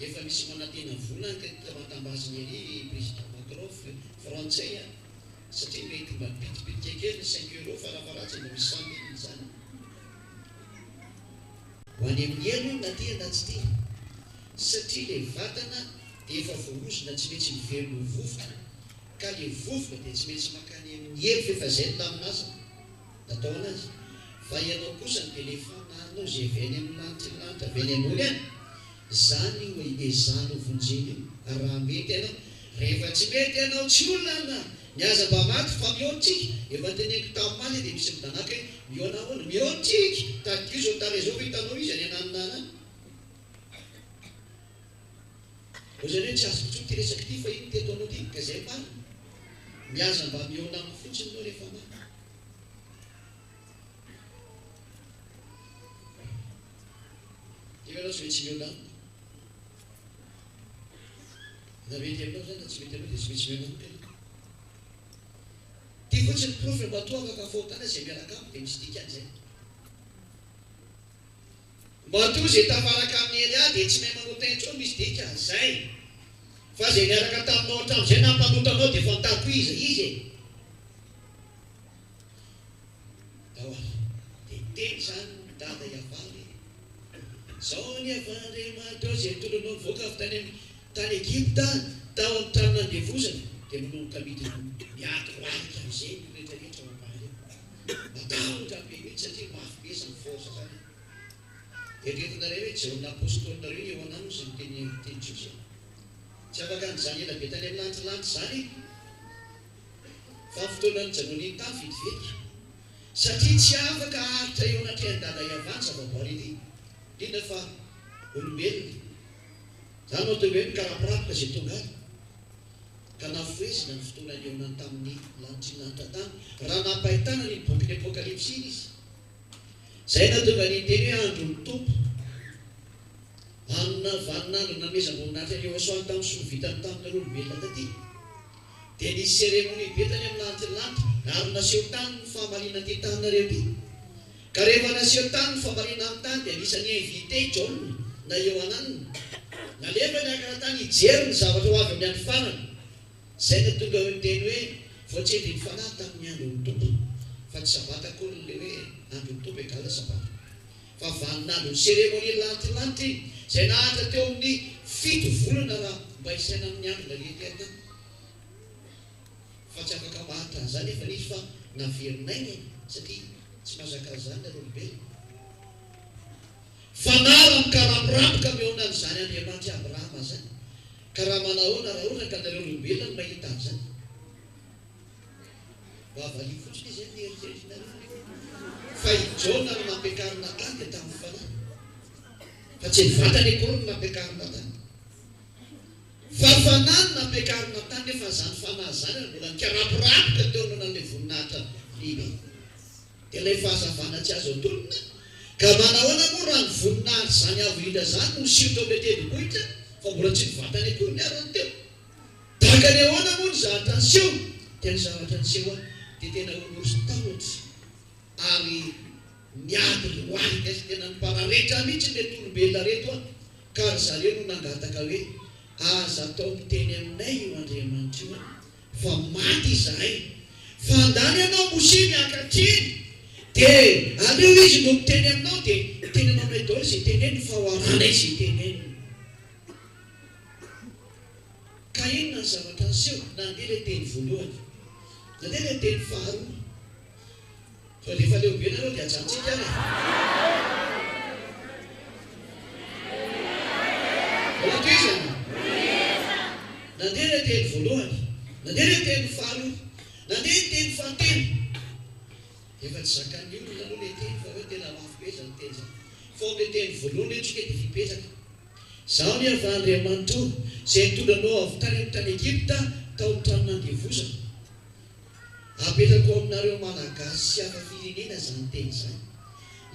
efa misy manantena volana ka matambaziny ery président Macron français satria mety mba pitipitika kely 5 € farafaratsy mba misy 100 000 zany ho any amin'ny elo na ty na tsy ty satria le vatana dia efa voarosona tsy maintsy mivelona ho vovoka ka le vovoka dia tsy maintsy makany amin'ny elo fefa zay ny taminazy natao anazy fa ianao kosa ny telefona anao zay avy any amin'ny lanitra avy any ambony any zany hoe ezany ho vonjeny io raha mety ianao rehefa tsy mety ianao tsy olona na niaza mba maty fa miotsika efa teneko tamin'maly dia misy mitanaka hoe miona hoana miotsika tadio zao tare zao hitanao izy any ananonana ho zany hoe tsy azoko tsony ty resaky ty fa iny teto anao ty ka zay marina miaza mba miona amin'ny fotsiny anao rehefa maty anao tsy maintsy miona na mety aminao zany na tsy mety aminao dia tsy maintsy miona amika ty fotsiny profy mba toa afaka fahotana zay miaraka amiko dia misy dikany zay mba to zay tafaraka amin'ny ely ah dia tsy mahay manota intsony misy dikany zay fa zay miaraka taminao hatramin'izay nampanotanao dia fantako izy dahoary dia teny zany dada iavaly zao ny avandriamanitra ao zay tolonao mivoaka avy tany Egypta tao amin'ny tranon'andevozana dia manomboka mity miato roarika amin'izay rehetrarehetra mampaly matahotra be mihitsy satria mafy be sa ny force zany eritreretinareo hoe jaona apôstôlinareo eo anano zay miteny Jiosy tsy afaka an'izany ela be tany amin'ny lantilanty zany fa fotoanany janoniny tany vetivety satria tsy afaka ahitra eo anatry an-dada iavany zavaboary ity indrindra fa olombelona zany ao toa hoe mikarapirapoka zay tonga any ka nafoezina ny fotoana eo nany tamin'ny lanitry lanitra tany raha nampahitana ny boky ny apokalypsy iny izy zay natonga ny teny hoe andro ny tompo anona vaninandro namezam-boninahitra ny eo asoany tamin'ny soa vitany tamin'ny olombelona taty dia nisy seremonie be tany amin'ny lanitry lanitra ary naseho tany ny fahamalina ty taninareo ty ka rehefa naseho tany ny fahamalina amin'ny tany dia anisan'ny invité John na eo ananiny nalefa ny akaratany hijery ny zavatra ho avy amin'ny andro farany zay natonga ny teny hoe voatsendry ny fanahy tamin'ny andro ny tompo fa tsy sabatako le hoe andro mitombo ekala sabata fa vaninandro ny cérémonie lantilanty zay nahatra teo amin'ny 7 volana raha mba isaina amin'ny andro lalety atany fa tsy afaka mahatra zany efa nisy fa naverinay satria tsy mazaka zany olombelo fanara mikarapirapoka meonany zany Andriamanitra Abrahama zany ka raha manahoana raha ohatra ka nareo olombelona no mahita zany vavali fotsiny izy nieritreritrinareo fa ijona no nampiakarina tany dia tamin'ny fanahy fa tsy nivatany akory no nampiakarina tany fa fanahy no nampiakarina tany nefa zany fanahy zany mbola nikarapirapoka teo nonan'ilay voninahitra libe dia ilay fahazavana tsy azo atolona ka manahoana moa raha ny voninahitra zany avo indra zany no siotro amin'ny tendrombohitra fa mbola tsy nivatany akory niarany teo tahaka ny ahoana moa ny zavatra ny seho tena zavatra ny seho dia tena olonosy tahotra ary miady loarika sy tena nipararetra mihitsy le tolombelona reto ka ry zareo no nangataka hoe aza atao miteny aminay io Andriamanitra io fa maty izahay fa andany ianao mosy miankatriny dia aleo izy no miteny aminao dia tenenao nay daholo izay teneny fa hoarana izy teneny ka inona ny zavatra ny seho nandeha ilay teny voalohany nandeha ilay teny faharoa fa rehefa leobe nareo dia ajantsika any mbola toy izy nandeha ilay teny voalohany nandeha ilay teny faharoa nandeha ny teny fahatelo efa tsy zakany olona aloha le teny fa hoe tena lafo be zany teny zany fa le teny voalohany entsika dia fipetraka zaho ny avy Andriamanitra zay nitondranao avy tany amin'ny tany Egypta tao amin'ny tranon'andevozana apetrako aminareo malagasy sy hafa firenena zany teny zany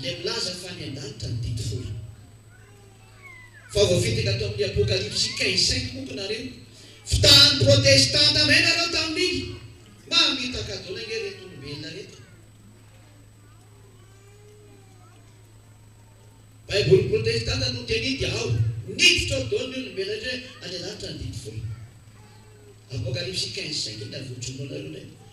le milaza fa ny an-danitra ny dito folo fa voafitaka atao amin'ny apokalypsy 15:5 monkonareo fitahany protestanta may nareo tamin'iny mamitaka dona nge reto olombelona reto baiboly protestanta no tenidy ao niditra ao daholo ny olombelona hoe any an-danitra ny dito folo apokalypsy 15:5 na voatsomo anareo